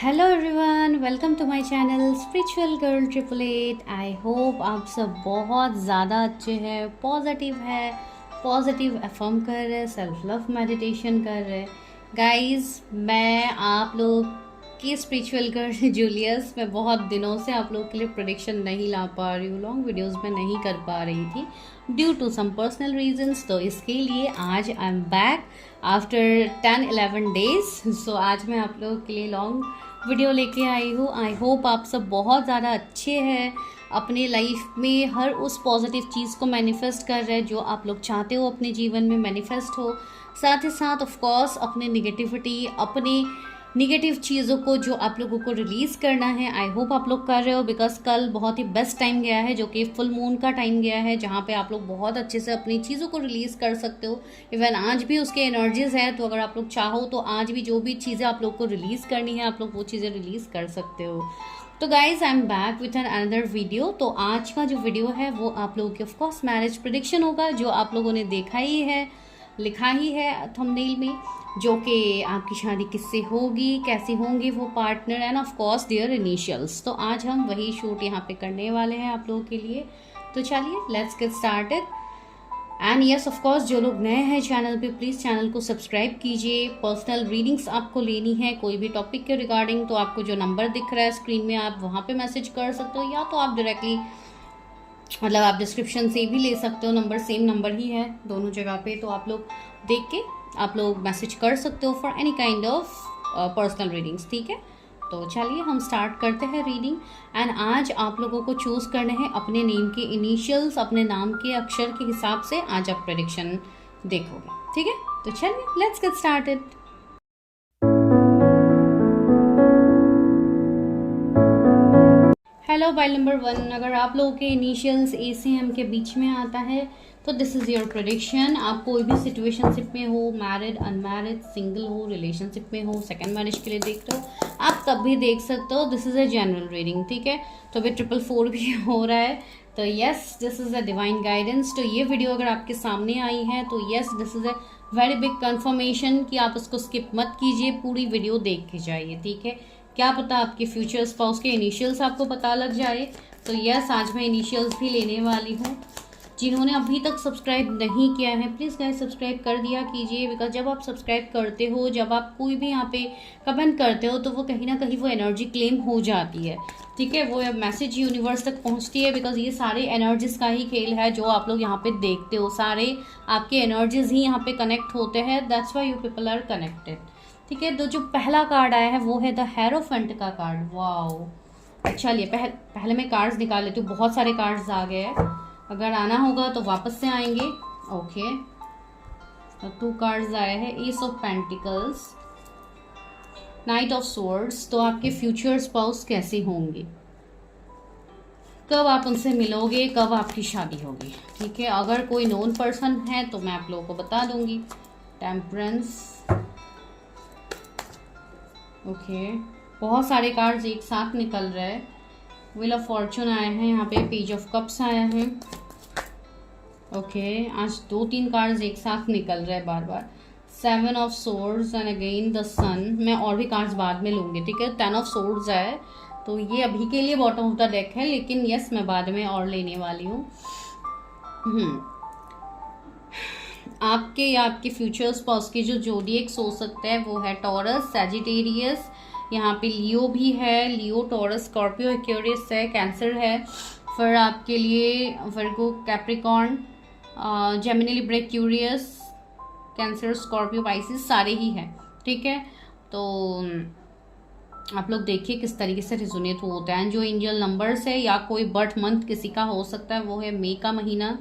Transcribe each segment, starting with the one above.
Hello everyone, welcome to my channel spiritual girl 888। I hope आप सब बहुत ज़्यादा अच्छे हैं, पॉजिटिव है, पॉजिटिव अफर्म कर रहे, सेल्फ लव मेडिटेशन कर रहे। गाइस, मैं आप लोग की स्पिरिचुअल गर्ल जूलियस, मैं बहुत दिनों से आप लोग के लिए प्रेडिक्शन नहीं ला पा रही हूँ, लॉन्ग वीडियोस में नहीं कर पा रही थी due to some personal reasons. तो इसके लिए आज I am back after 10-11 days. So आज मैं आप लोगों के लिए लॉन्ग वीडियो लेके आई हूँ। आई होप आप सब बहुत ज़्यादा अच्छे हैं, अपने लाइफ में हर उस पॉजिटिव चीज़ को मैनिफेस्ट कर रहे हैं जो आप लोग चाहते हो अपने जीवन में मैनिफेस्ट हो। साथ ही साथ ऑफ कोर्स अपने निगेटिविटी, अपने निगेटिव चीज़ों को जो आप लोगों को रिलीज़ करना है, आई होप आप लोग कर रहे हो। बिकॉज कल बहुत ही बेस्ट टाइम गया है, जो कि फुल मून का टाइम गया है, जहाँ पे आप लोग बहुत अच्छे से अपनी चीज़ों को रिलीज़ कर सकते हो। इवन आज भी उसके एनर्जीज है, तो अगर आप लोग चाहो तो आज भी जो भी चीज़ें आप लोग को रिलीज़ करनी है, आप लोग वो चीज़ें रिलीज़ कर सकते हो। तो guys, I am back with an another video. तो आज का जो वीडियो है वो आप लोगों के ऑफकोर्स मैरिज प्रेडिक्शन होगा, जो आप लोगों ने देखा ही है, लिखा ही है थंबनेल में, जो कि आपकी शादी किससे होगी, कैसे होंगे वो partner, and of course their initials. तो आज हम वही शूट यहाँ पे करने वाले हैं आप लोगों के लिए। तो चलिए let's get started. And yes, of course जो लोग नए हैं चैनल पे, प्लीज़ चैनल को सब्सक्राइब कीजिए। पर्सनल रीडिंग्स आपको लेनी है कोई भी टॉपिक के रिगार्डिंग, तो आपको जो नंबर दिख रहा है स्क्रीन में, आप वहाँ पे मैसेज कर सकते हो, या तो आप डायरेक्टली मतलब आप डिस्क्रिप्शन से भी ले सकते हो। नंबर सेम नंबर ही है दोनों जगह पे, तो आप लोग देख के आप लोग मैसेज कर सकते हो for any kind of personal readings, ठीक है। तो चलिए हम स्टार्ट करते हैं रीडिंग। एंड आज आप लोगों को चूज़ करने हैं अपने नेम के इनिशियल्स, अपने नाम के अक्षर के हिसाब से आज आप प्रेडिक्शन देखोगे, ठीक है। तो चलिए let's get started. Hello bile number 1, अगर आप लोगों के इनिशियल्स ए से एम के बीच में आता है तो दिस इज़ योर प्रेडिक्शन। आप कोई भी सिचुएशनशिप में हो, मैरिड, अनमैरिड, सिंगल हो, रिलेशनशिप में हो, सेकंड मैरिज के लिए देखते हो, आप तब भी देख सकते हो। This is a general reading, ठीक है। तो अभी 444 भी हो रहा है, तो yes this is a divine guidance. तो ये वीडियो अगर आपके सामने आई है तो yes this is a very big confirmation कि आप उसको स्किप मत कीजिए, पूरी वीडियो देख के जाइए, ठीक है। क्या पता आपके फ्यूचर स्पाउस के इनिशियल्स आपको पता लग जाए। तो यस, आज मैं इनिशियल्स भी लेने वाली हूँ। जिन्होंने अभी तक सब्सक्राइब नहीं किया है, प्लीज़ गाइस सब्सक्राइब कर दिया कीजिए। बिकॉज जब आप सब्सक्राइब करते हो, जब आप कोई भी यहाँ पे कमेंट करते हो, तो वो कहीं ना कहीं वो एनर्जी क्लेम हो जाती है, ठीक है। वो मैसेज यूनिवर्स तक पहुँचती है। बिकॉज ये सारे एनर्जीज का ही खेल है जो आप लोग यहाँ पे देखते हो, सारे आपके एनर्जीज ही यहाँ पे कनेक्ट होते हैं। That's why you people are connected, ठीक है। तो जो पहला कार्ड आया है वो है द हेरोफेंट का कार्ड। वाओ, चलिए पहले मैं कार्ड्स निकाल लेती हूँ। बहुत सारे कार्ड्स आ गए हैं, अगर आना होगा तो वापस से आएंगे। ओके, तो 2 कार्ड्स आए हैं, S of pentacles, night of swords. तो आपके फ्यूचर स्पाउस कैसे होंगे, कब आप उनसे मिलोगे, कब आपकी शादी होगी, ठीक है। अगर कोई नोन पर्सन है तो मैं आप लोगों को बता दूंगी। टेम्परेंस, ओके, बहुत सारे कार्ड्स एक साथ निकल रहे हैं। व्हील ऑफ फॉर्चून आए हैं यहाँ पे, पेज ऑफ कप्स आया है। ओके, आज 2-3 कार्ड्स एक साथ निकल रहे हैं बार बार। 7 of swords and again the sun. मैं और भी कार्ड्स बाद में लूंगी, ठीक है। 10 ऑफ सोर्ड्स आए, तो ये अभी के लिए बॉटम ऑफ द डेक है, लेकिन यस मैं बाद में और लेने वाली हूँ। आपके या आपके फ्यूचर स्पाउस के जो जोडिएक्स हो सकते हैं वो है टॉरस, सैजिटेरियस, यहाँ पे लियो भी है, लियो, टॉरस, स्कॉर्पियो, एक्वेरियस है, कैंसर है। फिर आपके लिए Virgo, Capricorn, Gemini, Libra, Aquarius, Cancer, Scorpio, Pisces सारे ही हैं, ठीक है। तो आप लोग देखिए किस तरीके से रिजोनेट होता है। जो एंजल नंबर्स है या कोई बर्थ मंथ किसी का हो सकता है वो है मई का महीना,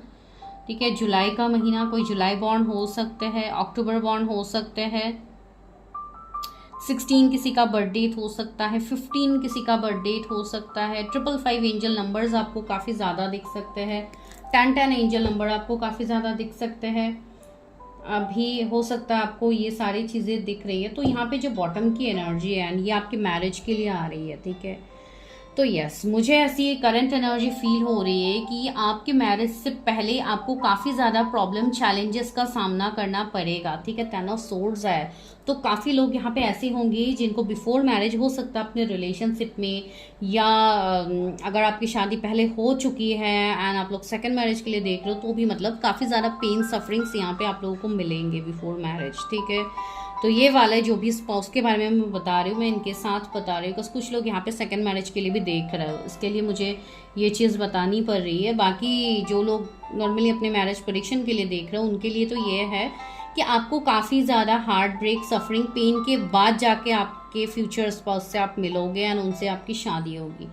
ठीक है, जुलाई का महीना, कोई जुलाई बॉर्न हो सकते हैं, अक्टूबर बॉर्न हो सकते हैं, 16 किसी का बर्थ डेट हो सकता है, 15 किसी का बर्थ डेट हो सकता है। 555 एंजल नंबर्स आपको काफ़ी ज़्यादा दिख सकते हैं। 10-10 एंजल नंबर आपको काफ़ी ज़्यादा दिख सकते हैं। अभी हो सकता है आपको ये सारी चीज़ें दिख रही है। तो यहाँ पे जो बॉटम की एनर्जी है, ये आपके मैरिज के लिए आ रही है, ठीक है। तो यस, मुझे ऐसी करंट एनर्जी फील हो रही है कि आपके मैरिज से पहले आपको काफ़ी ज़्यादा प्रॉब्लम चैलेंजेस का सामना करना पड़ेगा। ठीक है, 10 ऑफ सोर्ड्स है, तो काफ़ी लोग यहाँ पे ऐसे होंगे जिनको बिफोर मैरिज हो सकता है अपने रिलेशनशिप में, या अगर आपकी शादी पहले हो चुकी है एंड आप लोग सेकंड मैरिज के लिए देख रहे हो, तो भी मतलब काफ़ी ज़्यादा पेन सफरिंग्स यहाँ पे आप लोगों को मिलेंगे बिफोर मैरिज। ठीक है, तो ये वाला जो भी स्पाउस के बारे में मैं बता रही हूँ, मैं इनके साथ बता रही हूँ, बिकॉज कुछ लोग यहाँ पे सेकंड मैरिज के लिए भी देख रहे हो, इसके लिए मुझे ये चीज़ बतानी पड़ रही है। बाकी जो लोग नॉर्मली अपने मैरिज प्रेडिक्शन के लिए देख रहे हो उनके लिए तो ये है कि आपको काफ़ी ज़्यादा हार्ट ब्रेक, सफरिंग, पेन के बाद जाके आपके फ्यूचर स्पाउस से आप मिलोगे एंड उनसे आपकी शादी होगी।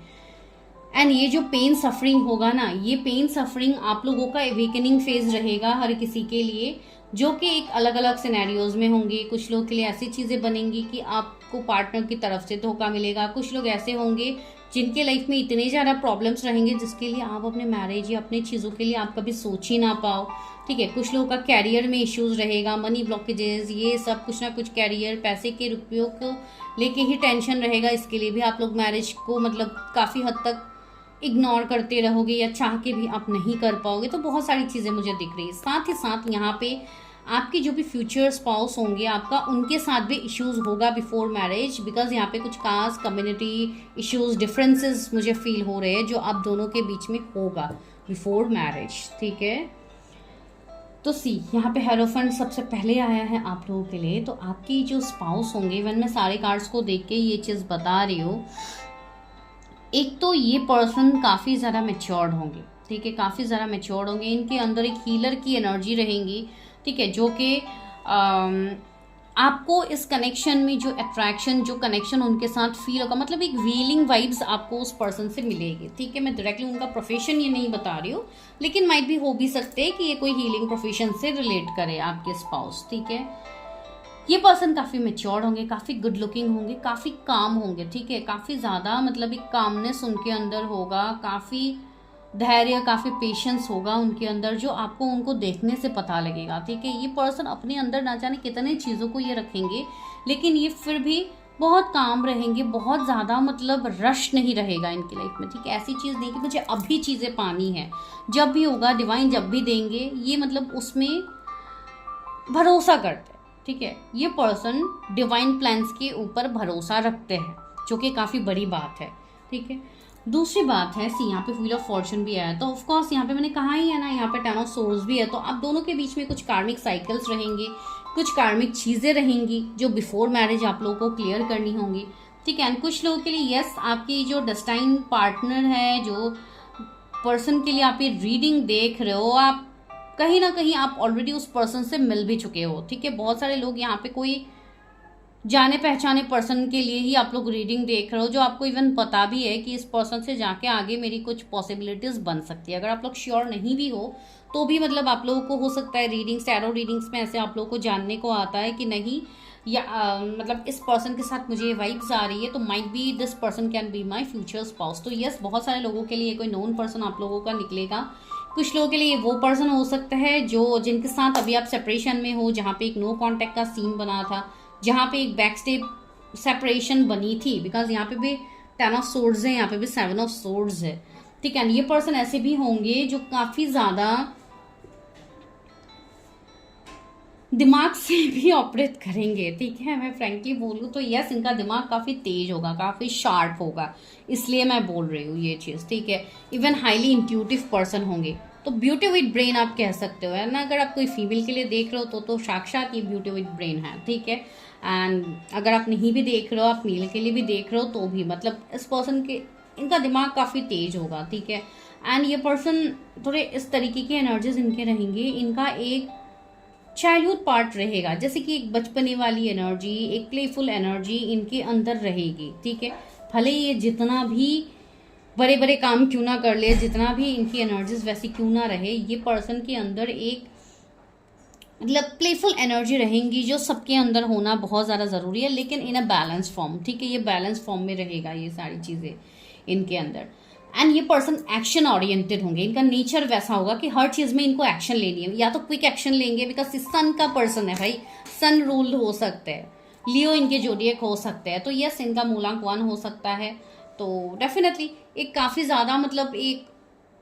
एंड ये जो पेन सफरिंग होगा ना, ये पेन सफरिंग आप लोगों का एवेकनिंग फेज रहेगा हर किसी के लिए, जो कि एक अलग अलग सिनेरियोज में होंगे। कुछ लोग के लिए ऐसी चीज़ें बनेंगी कि आपको पार्टनर की तरफ से धोखा मिलेगा। कुछ लोग ऐसे होंगे जिनके लाइफ में इतने ज़्यादा प्रॉब्लम्स रहेंगे जिसके लिए आप अपने मैरिज या अपनी चीज़ों के लिए आप कभी सोच ही ना पाओ। ठीक है, कुछ लोगों का कैरियर में इश्यूज रहेगा, मनी ब्लॉकेजेस, ये सब कुछ ना कुछ कैरियर, पैसे के रुपयों को लेके ही टेंशन रहेगा। इसके लिए भी आप लोग मैरिज को मतलब काफ़ी हद तक इग्नोर करते रहोगे या चाह के भी आप नहीं कर पाओगे। तो बहुत सारी चीज़ें मुझे दिख रही है। साथ ही साथ यहाँ पे आपके जो भी फ्यूचर स्पाउस होंगे आपका, उनके साथ भी इश्यूज होगा बिफोर मैरिज, बिकॉज यहाँ पे कुछ कास्ट, कम्युनिटी इश्यूज, डिफरेंसेस मुझे फील हो रहे हैं जो आप दोनों के बीच में होगा बिफोर मैरिज। ठीक है, तो सी यहाँ पे हेरोफेंट सबसे पहले आया है आप लोगों के लिए। तो आपकी जो स्पाउस होंगे, इवन मैं सारे कार्ड्स को देख के ये चीज़ बता रही हूँ, एक तो ये पर्सन काफ़ी ज़्यादा मैच्योर्ड होंगे। ठीक है, काफ़ी ज़्यादा मैच्योर्ड होंगे, इनके अंदर एक हीलर की एनर्जी रहेंगी। ठीक है, जो कि आपको इस कनेक्शन में जो अट्रैक्शन, जो कनेक्शन उनके साथ फील होगा, मतलब एक हीलिंग वाइब्स आपको उस पर्सन से मिलेगी। ठीक है, मैं डायरेक्टली उनका प्रोफेशन ये नहीं बता रही हूँ, लेकिन माइट भी हो भी सकते हैं कि ये कोई हीलिंग प्रोफेशन से रिलेट करे आपके स्पाउस। ठीक है, ये पर्सन काफ़ी मैच्योर्ड होंगे, काफ़ी गुड लुकिंग होंगे, काफ़ी काम होंगे। ठीक है, काफ़ी ज़्यादा मतलब एक कामनेस उनके अंदर होगा, काफ़ी धैर्य, काफ़ी पेशेंस होगा उनके अंदर, जो आपको उनको देखने से पता लगेगा। ठीक है, ये पर्सन अपने अंदर ना जाने कितने चीज़ों को ये रखेंगे, लेकिन ये फिर भी बहुत काम रहेंगे, बहुत ज़्यादा मतलब रश नहीं रहेगा इनकी लाइफ में। ठीक है, ऐसी चीज़ नहीं कि मुझे अभी चीज़ें पानी है, जब भी होगा डिवाइन जब भी देंगे, ये मतलब उसमें भरोसा करते हैं। ठीक है, ये पर्सन डिवाइन प्लान्स के ऊपर भरोसा रखते हैं, जो कि काफ़ी बड़ी बात है। ठीक है, दूसरी बात है सी, यहाँ पे व्हील ऑफ फॉर्चून भी आया, तो ऑफ कोर्स यहाँ पे मैंने कहा ही है ना, यहाँ पे 10 ऑफ सोर्ड्स भी है। तो आप दोनों के बीच में कुछ कार्मिक साइकिल्स रहेंगे, कुछ कार्मिक चीज़ें रहेंगी जो बिफोर मैरिज आप लोगों को क्लियर करनी होंगी। ठीक है, एंड कुछ लोगों के लिए यस, आपकी जो डेस्टाइन पार्टनर है, जो पर्सन के लिए आप ये रीडिंग देख रहे हो, आप कहीं ना कहीं आप ऑलरेडी उस पर्सन से मिल भी चुके हो। ठीक है, बहुत सारे लोग यहाँ पे कोई जाने पहचाने पर्सन के लिए ही आप लोग रीडिंग देख रहे हो, जो आपको इवन पता भी है कि इस पर्सन से जाके आगे मेरी कुछ पॉसिबिलिटीज बन सकती है। अगर आप लोग श्योर नहीं भी हो तो भी मतलब आप लोगों को हो सकता है रीडिंग्स, टैरो रीडिंग्स में ऐसे आप लोगों को जानने को आता है कि नहीं, या मतलब इस पर्सन के साथ मुझे वाइब्स आ रही है, तो might be this person can be my future spouse. तो यस, बहुत सारे लोगों के लिए कोई नोन पर्सन आप लोगों का निकलेगा। कुछ लोगों के लिए वो पर्सन हो सकता है जो जिनके साथ अभी आप सेपरेशन में हो, जहाँ पे एक नो कॉन्टेक्ट का सीन बना था, जहाँ पे एक बैक स्टेप सेपरेशन बनी थी, बिकॉज यहाँ पे भी 10 ऑफ सोर्ड्स है, यहाँ पे भी 7 ऑफ सोर्ड्स है। ठीक है, ये पर्सन ऐसे भी होंगे जो काफी ज्यादा दिमाग से भी ऑपरेट करेंगे। ठीक है, मैं फ्रेंकली बोलूँ तो यस, इनका दिमाग काफ़ी तेज होगा, काफ़ी शार्प होगा, इसलिए मैं बोल रही हूँ ये चीज़। ठीक है, इवन हाईली इंट्यूटिव पर्सन होंगे, तो ब्यूटी विद ब्रेन आप कह सकते हो, है ना। अगर आप कोई फीमेल के लिए देख रहे हो तो साक्षात ये ब्यूटी विद ब्रेन है। ठीक है, एंड अगर आप नहीं भी देख रहे हो, आप मेल के लिए भी देख रहे हो, तो भी मतलब इस पर्सन के, इनका दिमाग काफ़ी तेज होगा। ठीक है, एंड ये पर्सन थोड़े इस तरीके की एनर्जीज इनके रहेंगे, इनका एक चाइल्डहुड पार्ट रहेगा, जैसे कि एक बचपने वाली एनर्जी, एक प्लेफुल एनर्जी इनके अंदर रहेगी। ठीक है, भले ये जितना भी बड़े बड़े काम क्यों ना कर ले, जितना भी इनकी एनर्जीज वैसी क्यों ना रहे, ये पर्सन के अंदर एक मतलब प्लेफुल एनर्जी रहेंगी, जो सबके अंदर होना बहुत ज़्यादा ज़रूरी है, लेकिन इन अ बैलेंस फॉर्म। ठीक है, ये बैलेंस फॉर्म में रहेगा ये सारी चीज़ें इनके अंदर। एंड ये पर्सन एक्शन ओरिएंटेड होंगे, इनका नेचर वैसा होगा कि हर चीज़ में इनको एक्शन लेनी है, या तो क्विक एक्शन लेंगे, बिकॉज सन का पर्सन है भाई, सन रूल हो सकते हैं, लियो इनके जोडिएक हो सकते हैं, तो यस, इनका मूलांक 1 हो सकता है। तो डेफिनेटली एक काफ़ी ज़्यादा मतलब एक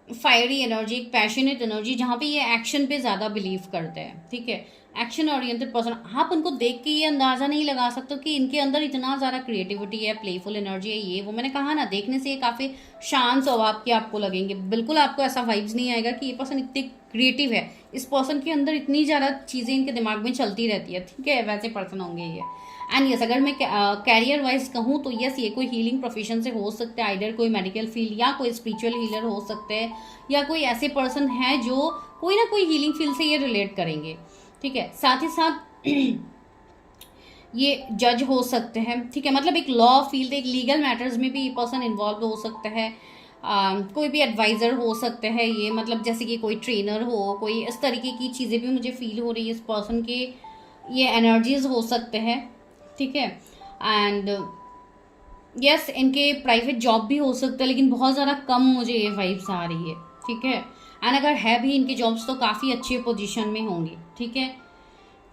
फायरी एनर्जी, एक पैशनेट एनर्जी, जहाँ पे ये एक्शन पे ज़्यादा बिलीव करते हैं, ठीक है। एक्शन ओरिएंटेड पर्सन, आप उनको देख के ये अंदाज़ा नहीं लगा सकते कि इनके अंदर इतना ज़्यादा क्रिएटिविटी है, प्लेफुल एनर्जी है, ये वो। मैंने कहा ना, देखने से ये काफ़ी शांत स्वभाव के आपको लगेंगे, बिल्कुल आपको ऐसा वाइब्स नहीं आएगा कि ये पर्सन इतने क्रिएटिव है, इस पर्सन के अंदर इतनी ज़्यादा चीज़ें इनके दिमाग में चलती रहती है, ठीक है। वैसे पर्सन होंगे ये। एंड यस, अगर मैं कैरियर वाइज कहूँ तो यस, ये कोई हीलिंग प्रोफेशन से हो सकता है, आइडर कोई मेडिकल फील्ड या कोई स्पिरिचुअल हीलर हो सकते हैं, या कोई ऐसे पर्सन है जो कोई ना कोई हीलिंग फील्ड से ये रिलेट करेंगे, ठीक है। साथ ही साथ ये जज हो सकते हैं, ठीक है। मतलब एक लॉ फील्ड, एक लीगल मैटर्स में भी ये पर्सन इन्वॉल्व हो सकता है। कोई भी एडवाइज़र हो सकते हैं ये, मतलब जैसे कि कोई ट्रेनर हो, कोई इस तरीके की चीज़ें भी मुझे फील हो रही है इस पर्सन के, ये एनर्जीज हो सकते हैं, ठीक है। एंड यस, इनके प्राइवेट जॉब भी हो सकता है, लेकिन बहुत ज़्यादा कम मुझे ये वाइब्स आ रही है, ठीक है। एंड अगर है भी इनके जॉब्स तो काफ़ी अच्छे पोजीशन में होंगे, ठीक है।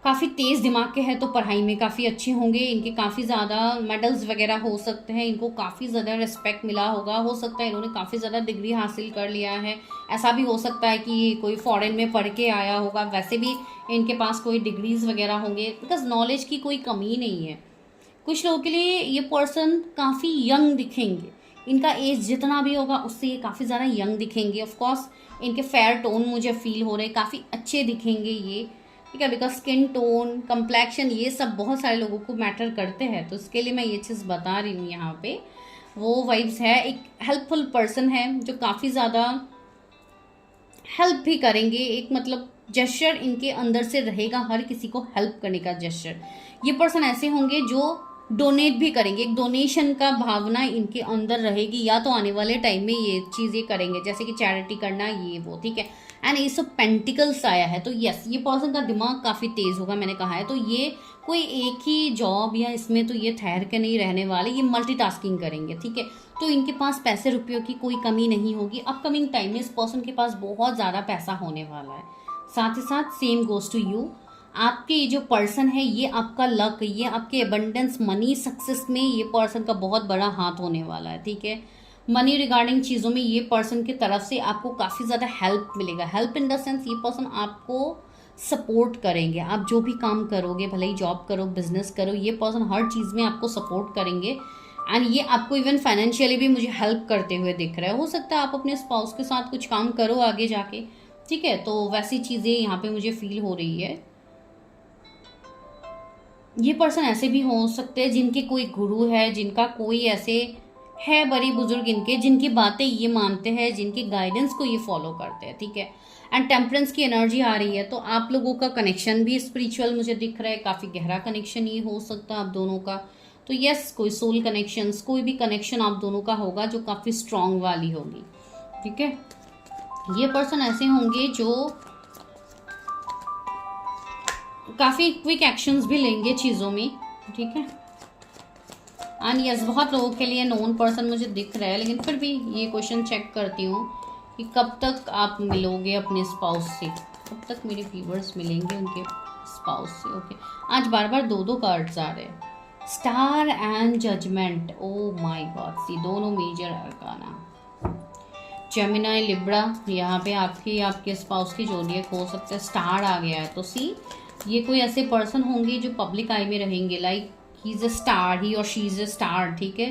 काफ़ी तेज़ दिमाग के हैं तो पढ़ाई में काफ़ी अच्छे होंगे, इनके काफ़ी ज़्यादा मेडल्स वगैरह हो सकते हैं, इनको काफ़ी ज़्यादा रिस्पेक्ट मिला होगा, हो सकता है इन्होंने काफ़ी ज़्यादा डिग्री हासिल कर लिया है। ऐसा भी हो सकता है कि कोई फॉरेन में पढ़ के आया होगा, वैसे भी इनके पास कोई डिग्रीज वगैरह होंगे, बिकॉज नॉलेज की कोई कमी नहीं है। कुछ लोगों के लिए ये पर्सन काफ़ी यंग दिखेंगे, इनका एज जितना भी होगा उससे ये काफ़ी ज़्यादा यंग दिखेंगे। ऑफकोर्स इनके फेयर टोन मुझे फील हो रहे हैं, काफ़ी अच्छे दिखेंगे ये, ठीक है। बिकॉज स्किन टोन, कंप्लेक्शन, ये सब बहुत सारे लोगों को मैटर करते हैं, तो इसके लिए मैं ये चीज़ बता रही हूँ यहाँ पे। वो वाइब्स है, एक हेल्पफुल पर्सन है जो काफ़ी ज़्यादा हेल्प भी करेंगे, एक मतलब जेस्चर इनके अंदर से रहेगा हर किसी को हेल्प करने का जेस्चर। ये पर्सन ऐसे होंगे जो डोनेट भी करेंगे, एक डोनेशन का भावना इनके अंदर रहेगी, या तो आने वाले टाइम में ये चीज़ें करेंगे जैसे कि चैरिटी करना, ये वो, ठीक है। एंड ये सब पेंटिकल्स आया है, तो यस, ये पर्सन का दिमाग काफ़ी तेज़ होगा, मैंने कहा है। तो ये कोई एक ही जॉब या इसमें तो ये ठहर के नहीं रहने वाले, ये मल्टीटास्किंग करेंगे, ठीक है। तो इनके पास पैसे रुपयों की कोई कमी नहीं होगी। अपकमिंग टाइम में इस पर्सन के पास बहुत ज़्यादा पैसा होने वाला है। साथ ही साथ सेम गोज टू यू, आपके ये जो पर्सन है ये आपका लक, ये आपके एबंडेंस, मनी, सक्सेस में ये पर्सन का बहुत बड़ा हाथ होने वाला है, ठीक है। मनी रिगार्डिंग चीज़ों में ये पर्सन की तरफ से आपको काफ़ी ज़्यादा हेल्प मिलेगा। हेल्प इन द सेंस, ये पर्सन आपको सपोर्ट करेंगे, आप जो भी काम करोगे, भले ही जॉब करो, बिजनेस करो, ये पर्सन हर चीज़ में आपको सपोर्ट करेंगे। एंड ये आपको इवन फाइनेंशियली भी मुझे हेल्प करते हुए दिख रहा है। हो सकता है आप अपने स्पाउस के साथ कुछ काम करो आगे जाके, ठीक है। तो वैसी चीज़ें यहाँ पे मुझे फील हो रही है। ये पर्सन ऐसे भी हो सकते हैं जिनके कोई गुरु है, जिनका कोई ऐसे है बड़ी बुजुर्ग इनके, जिनकी बातें ये मानते हैं, जिनकी गाइडेंस को ये फॉलो करते हैं, ठीक है। एंड टेम्परेंस की एनर्जी आ रही है, तो आप लोगों का कनेक्शन भी स्पिरिचुअल मुझे दिख रहा है, काफ़ी गहरा कनेक्शन ये हो सकता है आप दोनों का। तो यस, कोई सोल कनेक्शंस, कोई भी कनेक्शन आप दोनों का होगा जो काफ़ी स्ट्रांग वाली होगी, ठीक है। ये पर्सन ऐसे होंगे जो काफ़ी क्विक एक्शंस भी लेंगे चीज़ों में, ठीक है। एंड यस, बहुत लोगों के लिए नोन पर्सन मुझे दिख रहा है, लेकिन फिर भी ये क्वेश्चन चेक करती हूँ कि कब तक आप मिलोगे अपने स्पाउस से, कब तक मेरे व्यूवर्स मिलेंगे उनके स्पाउस से। ओके, आज बार बार दो दो कार्ड्स आ रहे हैं, star and judgement. Oh my God, see दोनों मेजर अरकाना। जेमिनाई, लिब्रा, यहाँ पे आपके स्पाउस की जोडिएक हो सकता है। स्टार आ गया है, तो सी ये कोई ऐसे पर्सन होंगे जो पब्लिक आई में रहेंगे, like he is a star, he और शी इज अ स्टार, ठीक है।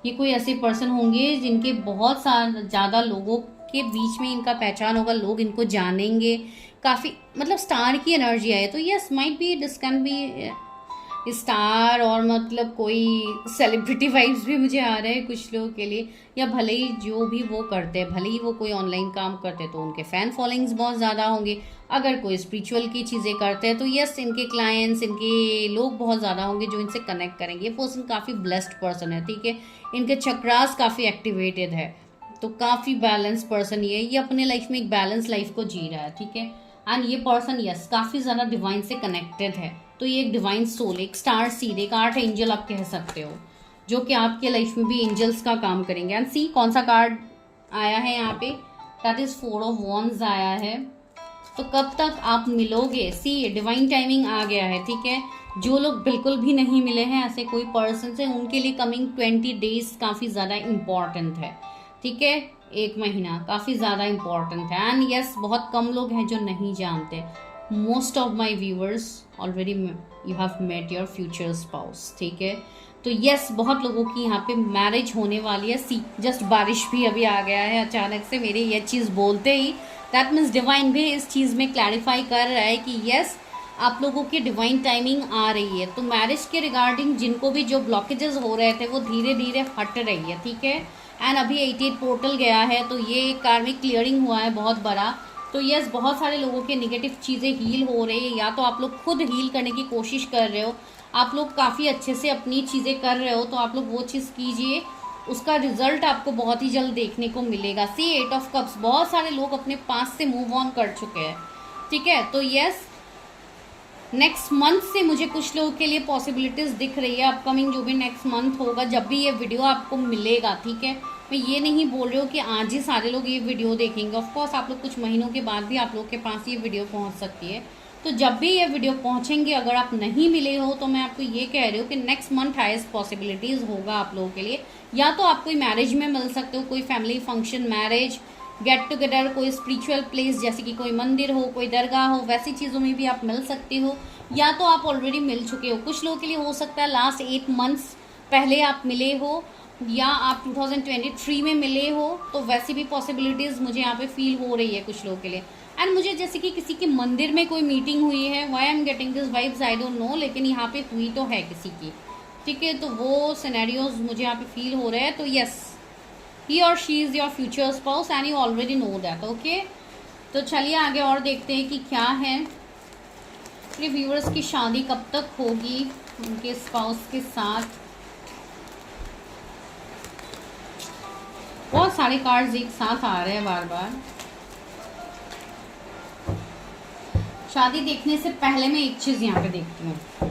ये कोई ऐसे पर्सन होंगे जिनके बहुत ज़्यादा लोगों के बीच में इनका पहचान होगा, लोग इनको जानेंगे, काफ़ी मतलब स्टार की एनर्जी आए। तो yes, might be this can be star, और मतलब कोई सेलिब्रिटी वाइब्स भी मुझे आ रहे हैं कुछ लोगों के लिए, या भले ही जो भी वो करते हैं, भले ही वो कोई ऑनलाइन काम करते हैं तो उनके फैन फॉलोइंग्स बहुत ज़्यादा होंगे। अगर कोई स्पिरिचुअल की चीज़ें करते हैं तो यस, इनके क्लाइंट्स, इनके लोग बहुत ज़्यादा होंगे जो इनसे कनेक्ट करेंगे। ये पर्सन काफ़ी ब्लेस्ड पर्सन है, ठीक है। इनके चक्रास काफ़ी एक्टिवेटेड है, तो काफ़ी बैलेंस पर्सन ये अपने लाइफ में एक बैलेंस लाइफ को जी रहा है, ठीक है। एंड ये पर्सन यस काफ़ी ज़्यादा डिवाइन से कनेक्टेड है, तो ये एक डिवाइन सोल, एक स्टार सीड, एक आर्ट एंजल आप कह सकते हो, जो कि आपके लाइफ में भी एंजल्स का काम करेंगे। एंड सी कौन सा कार्ड आया है यहाँ पे, दैट इज 4 ऑफ वॉन्ड्स आया है। तो कब तक आप मिलोगे? सी डिवाइन टाइमिंग आ गया है, ठीक है। जो लोग बिल्कुल भी नहीं मिले हैं ऐसे कोई पर्सन से, उनके लिए कमिंग 20 डेज काफ़ी ज़्यादा इम्पॉर्टेंट है, ठीक है। 1 महीना काफ़ी ज़्यादा इम्पॉर्टेंट है। एंड यस, बहुत कम लोग हैं जो नहीं जानते। Most of my viewers already you have met your future spouse, ठीक है। तो यस, बहुत लोगों की यहाँ पे मैरिज होने वाली है। सी जस्ट बारिश भी अभी आ गया है अचानक से मेरे ये चीज़ बोलते ही। दैट मीन्स डिवाइन भी इस चीज़ में क्लैरिफाई कर रहा है कि यस, आप लोगों की डिवाइन टाइमिंग आ रही है। तो मैरिज के रिगार्डिंग जिनको भी जो ब्लॉकेजेस हो रहे थे वो धीरे धीरे हट रही है, ठीक है। एंड अभी 88 पोर्टल गया है, तो ये एक कार्मिक क्लियरिंग हुआ है बहुत बड़ा। तो यस, बहुत सारे लोगों के नेगेटिव चीज़ें हील हो रही है, या तो आप लोग खुद हील करने की कोशिश कर रहे हो, आप लोग काफ़ी अच्छे से अपनी चीज़ें कर रहे हो, तो आप लोग वो चीज़ कीजिए, उसका रिजल्ट आपको बहुत ही जल्द देखने को मिलेगा। सी 8 ऑफ कप्स, बहुत सारे लोग अपने पास से मूव ऑन कर चुके हैं, ठीक है। तो यस, नेक्स्ट मंथ से मुझे कुछ लोगों के लिए पॉसिबिलिटीज़ दिख रही है। अपकमिंग जो भी नेक्स्ट मंथ होगा, जब भी ये वीडियो आपको मिलेगा, ठीक है। मैं ये नहीं बोल रही हूँ कि आज ही सारे लोग ये वीडियो देखेंगे। ऑफकोर्स आप लोग कुछ महीनों के बाद भी आप लोग के पास ये वीडियो पहुँच सकती है। तो जब भी ये वीडियो पहुँचेंगे, अगर आप नहीं मिले हो तो मैं आपको ये कह रही हूँ कि नेक्स्ट मंथ हाईएस्ट पॉसिबिलिटीज़ होगा आप लोगों के लिए। या तो आप कोई मैरिज में मिल सकते हो, कोई family function, marriage, get together, कोई स्पिरिचुअल प्लेस जैसे कि कोई मंदिर हो, कोई दरगाह हो, वैसी चीज़ों में भी आप मिल सकते हो। या तो आप ऑलरेडी मिल चुके हो। कुछ लोगों के लिए हो सकता है लास्ट 8 मंथ्स पहले आप मिले हो, या आप 2023 में मिले हो, तो वैसी भी पॉसिबिलिटीज़ मुझे यहाँ पे फील हो रही है कुछ लोगों के लिए। एंड मुझे जैसे कि किसी के मंदिर में कोई मीटिंग हुई है, why I am getting this vibes I don't know, लेकिन यहाँ पे हुई तो है किसी की, ठीक है। तो वो सिनेरियोज मुझे यहाँ पे फील हो रहे हैं। तो यस, ही और she is your future spouse and you already know that, okay. तो चलिए आगे और देखते हैं कि क्या है। मेरे व्यूअर्स की शादी कब तक होगी उनके स्पाउस के साथ। बहुत सारे कार्ड्स एक साथ आ रहे हैं बार बार। शादी देखने से पहले मैं एक चीज़ यहाँ पे देखती हूँ,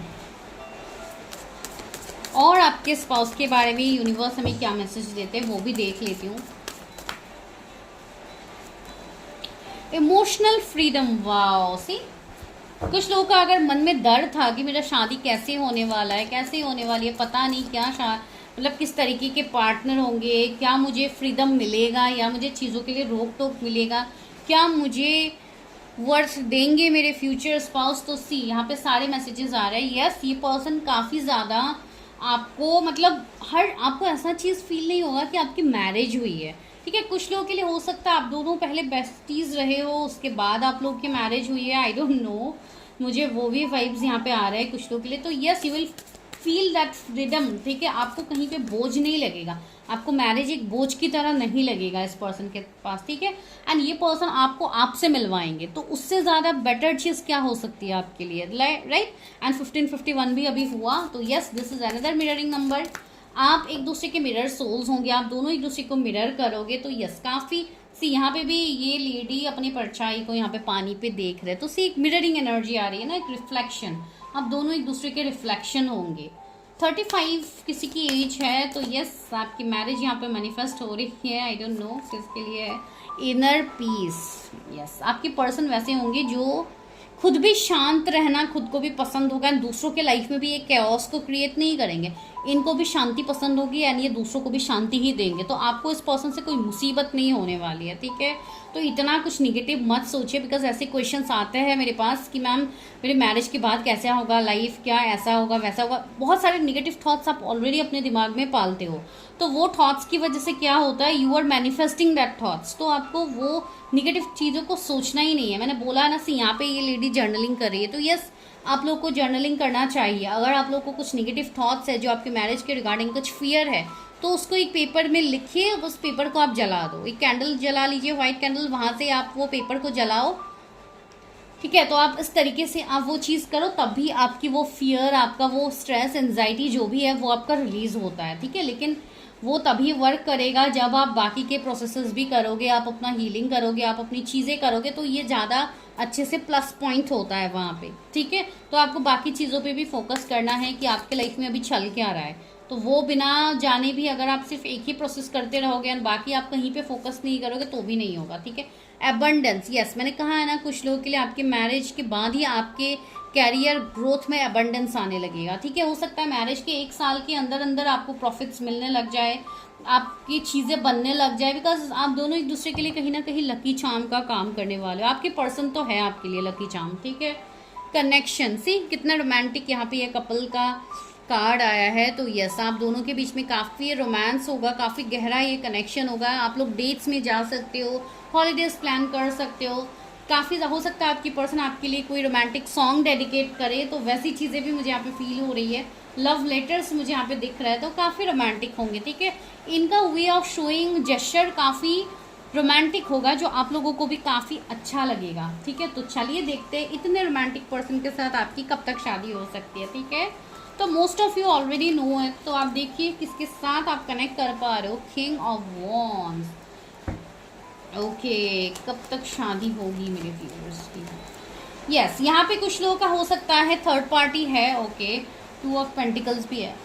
और आपके स्पाउस के बारे में यूनिवर्स हमें क्या मैसेज देते हैं वो भी देख लेती हूँ। Emotional freedom, wow. सी, कुछ लोगों का अगर मन में डर था कि मेरा शादी कैसे होने वाला है, कैसे होने वाली है, पता नहीं क्या मतलब किस तरीके के पार्टनर होंगे, क्या मुझे फ्रीडम मिलेगा या मुझे चीज़ों के लिए रोक टोक मिलेगा, क्या मुझे वर्थ देंगे मेरे फ्यूचर स्पाउस। तो सी, यहाँ पे सारे मैसेजेस आ रहे हैं। यस, ये पर्सन काफ़ी ज़्यादा आपको, मतलब आपको ऐसा चीज़ फील नहीं होगा कि आपकी मैरिज हुई है, ठीक है। कुछ लोगों के लिए हो सकता है आप दोनों पहले बेस्टीज रहे हो, उसके बाद आप लोग की मैरिज हुई है, आई डोंट नो, मुझे वो भी वाइब्स यहाँ पे आ रहे हैं कुछ लोगों के लिए। तो yes, you will feel that freedom, ठीक है। आपको कहीं पे बोझ नहीं लगेगा, आपको मैरिज एक बोझ की तरह नहीं लगेगा इस पर्सन के पास, ठीक है। एंड ये पर्सन आपको आपसे मिलवाएंगे, तो उससे ज़्यादा बेटर चीज़ क्या हो सकती है आपके लिए, राइट। एंड 1551 भी अभी हुआ। तो yes, this is another mirroring number. आप एक दूसरे के मिरर सोल्स होंगे, आप दोनों एक दूसरे को मिरर करोगे। तो यस, काफ़ी सी, यहाँ पे भी ये लेडी अपनी परछाई को यहाँ पे पानी पे देख रहे हैं, तो सी एक मिररिंग एनर्जी आ रही है ना, एक रिफ्लेक्शन। आप दोनों एक दूसरे के रिफ्लेक्शन होंगे। 35 किसी की एज है, तो यस, आपकी मैरिज यहाँ पे मैनिफेस्ट हो रही है। आई डोंट नो किसके लिए है। इनर पीस, यस, आपके पर्सन वैसे होंगे जो खुद भी शांत रहना खुद को भी पसंद होगा, एंड दूसरों के लाइफ में भी एक कैओस को क्रिएट नहीं करेंगे। इनको भी शांति पसंद होगी, एंड ये दूसरों को भी शांति ही देंगे। तो आपको इस पर्सन से कोई मुसीबत नहीं होने वाली है, ठीक है। तो इतना कुछ निगेटिव मत सोचिए, बिकॉज ऐसे क्वेश्चंस आते हैं मेरे पास कि मैम मेरे मैरिज के बाद कैसा होगा लाइफ, क्या ऐसा होगा वैसा होगा। बहुत सारे निगेटिव थॉट्स आप ऑलरेडी अपने दिमाग में पालते हो, तो वो थॉट्स की वजह से क्या होता है, you are manifesting that thoughts. तो आपको वो निगेटिव चीज़ों को सोचना ही नहीं है। मैंने बोला ना, सी यहाँ पे ये लेडी जर्नलिंग कर रही है, तो यस, आप लोग को जर्नलिंग करना चाहिए। अगर आप लोग को कुछ निगेटिव थॉट्स है, जो आपके मैरिज के रिगार्डिंग कुछ फियर है, तो उसको एक पेपर में लिखिए, उस पेपर को आप जला दो। एक कैंडल जला लीजिए, व्हाइट कैंडल, वहाँ से आप वो पेपर को जलाओ, ठीक है। तो आप इस तरीके से आप वो चीज़ करो, तभी आपकी वो फियर, आपका वो स्ट्रेस, एंजाइटी जो भी है वो आपका रिलीज होता है, ठीक है। लेकिन वो तभी वर्क करेगा जब आप बाकी के प्रोसेसेस भी करोगे, आप अपना हीलिंग करोगे, आप अपनी चीज़ें करोगे, तो ये ज़्यादा अच्छे से प्लस पॉइंट होता है वहाँ पे, ठीक है। तो आपको बाकी चीज़ों पे भी फोकस करना है कि आपके लाइफ में अभी चल क्या रहा है। तो वो बिना जाने भी अगर आप सिर्फ एक ही प्रोसेस करते रहोगे और बाकी आप कहीं पे फोकस नहीं करोगे तो भी नहीं होगा, ठीक है। एबंडेंस, यस मैंने कहा है ना, कुछ लोगों के लिए आपके मैरिज के बाद ही आपके कैरियर ग्रोथ में एबंडेंस आने लगेगा, ठीक है। हो सकता है मैरिज के 1 साल के अंदर अंदर आपको प्रॉफिट्स मिलने लग जाए, आपकी चीज़ें बनने लग जाए, बिकॉज आप दोनों एक दूसरे के लिए कहीं ना कहीं लकी चार्म का काम करने वाले हो। आपके पर्सन तो है आपके लिए लकी चार्म, ठीक है। कनेक्शन, सी कितना रोमांटिक यहाँ पे ये कपल का कार्ड आया है। तो यस, आप दोनों के बीच में काफ़ी रोमांस होगा, काफ़ी गहरा ये कनेक्शन होगा। आप लोग डेट्स में जा सकते हो, हॉलीडेज प्लान कर सकते हो। काफ़ी हो सकता है आपकी पर्सन आपके लिए कोई रोमांटिक सॉन्ग डेडिकेट करे, तो वैसी चीज़ें भी मुझे यहाँ पे फील हो रही है। लव लेटर्स मुझे यहाँ पे दिख रहा है, तो काफ़ी रोमांटिक होंगे, ठीक है। इनका वे ऑफ शोइंग जेस्चर काफ़ी रोमांटिक होगा, जो आप लोगों को भी काफ़ी अच्छा लगेगा, ठीक है। तो चलिए देखते हैं इतने रोमांटिक पर्सन के साथ आपकी कब तक शादी हो सकती है, ठीक है। तो most of you already know है, तो आप देखिए किसके साथ आप कनेक्ट कर पा रहे हो। किंग ऑफ वॉन्ड्स, ओके, कब तक शादी होगी मेरे व्यूअर्स की। यस, यहाँ पे कुछ लोगों का हो सकता है थर्ड पार्टी है, ओके। 2 ऑफ पेंटिकल्स भी है।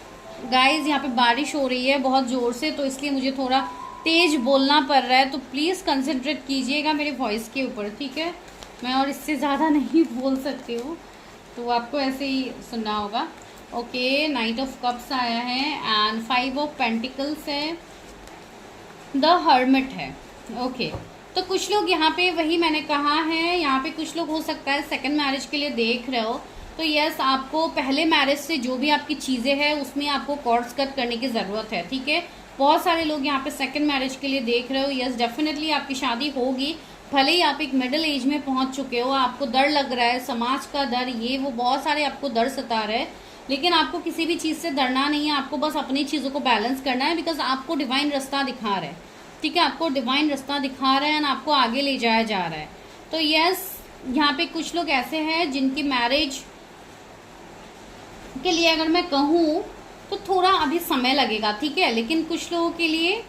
गाइज यहाँ पे बारिश हो रही है बहुत ज़ोर से, तो इसलिए मुझे थोड़ा तेज बोलना पड़ रहा है, तो प्लीज़ कंसंट्रेट कीजिएगा मेरे वॉइस के ऊपर, ठीक है। मैं और इससे ज़्यादा नहीं बोल सकती हूँ, तो आपको ऐसे ही सुनना होगा। ओके, नाइट ऑफ कप्स आया है एंड 5 ऑफ पेंटिकल्स है, द हर्मिट है, ओके। तो कुछ लोग यहाँ पे, वही मैंने कहा है, यहाँ पे कुछ लोग हो सकता है सेकंड मैरिज के लिए देख रहे हो। तो यस, आपको पहले मैरिज से जो भी आपकी चीज़ें हैं उसमें आपको कॉर्ड्स कट करने की ज़रूरत है, ठीक है। बहुत सारे लोग यहाँ पे सेकंड मैरिज के लिए देख रहे हो। यस, डेफिनेटली आपकी शादी होगी, भले ही आप एक मिडिल एज में पहुंच चुके हो, आपको डर लग रहा है, समाज का डर, ये वो बहुत सारे आपको डर सता रहे हैं, लेकिन आपको किसी भी चीज़ से डरना नहीं है। आपको बस अपनी चीज़ों को बैलेंस करना है, बिकॉज आपको डिवाइन रास्ता दिखा रहा है, ठीक है। आपको डिवाइन रास्ता दिखा रहा है एंड आपको आगे ले जाया जा रहा है। तो यस, यहाँ पे कुछ लोग ऐसे हैं जिनकी मैरिज के लिए अगर मैं कहूँ तो थोड़ा अभी समय लगेगा, ठीक है। लेकिन कुछ लोगों के लिए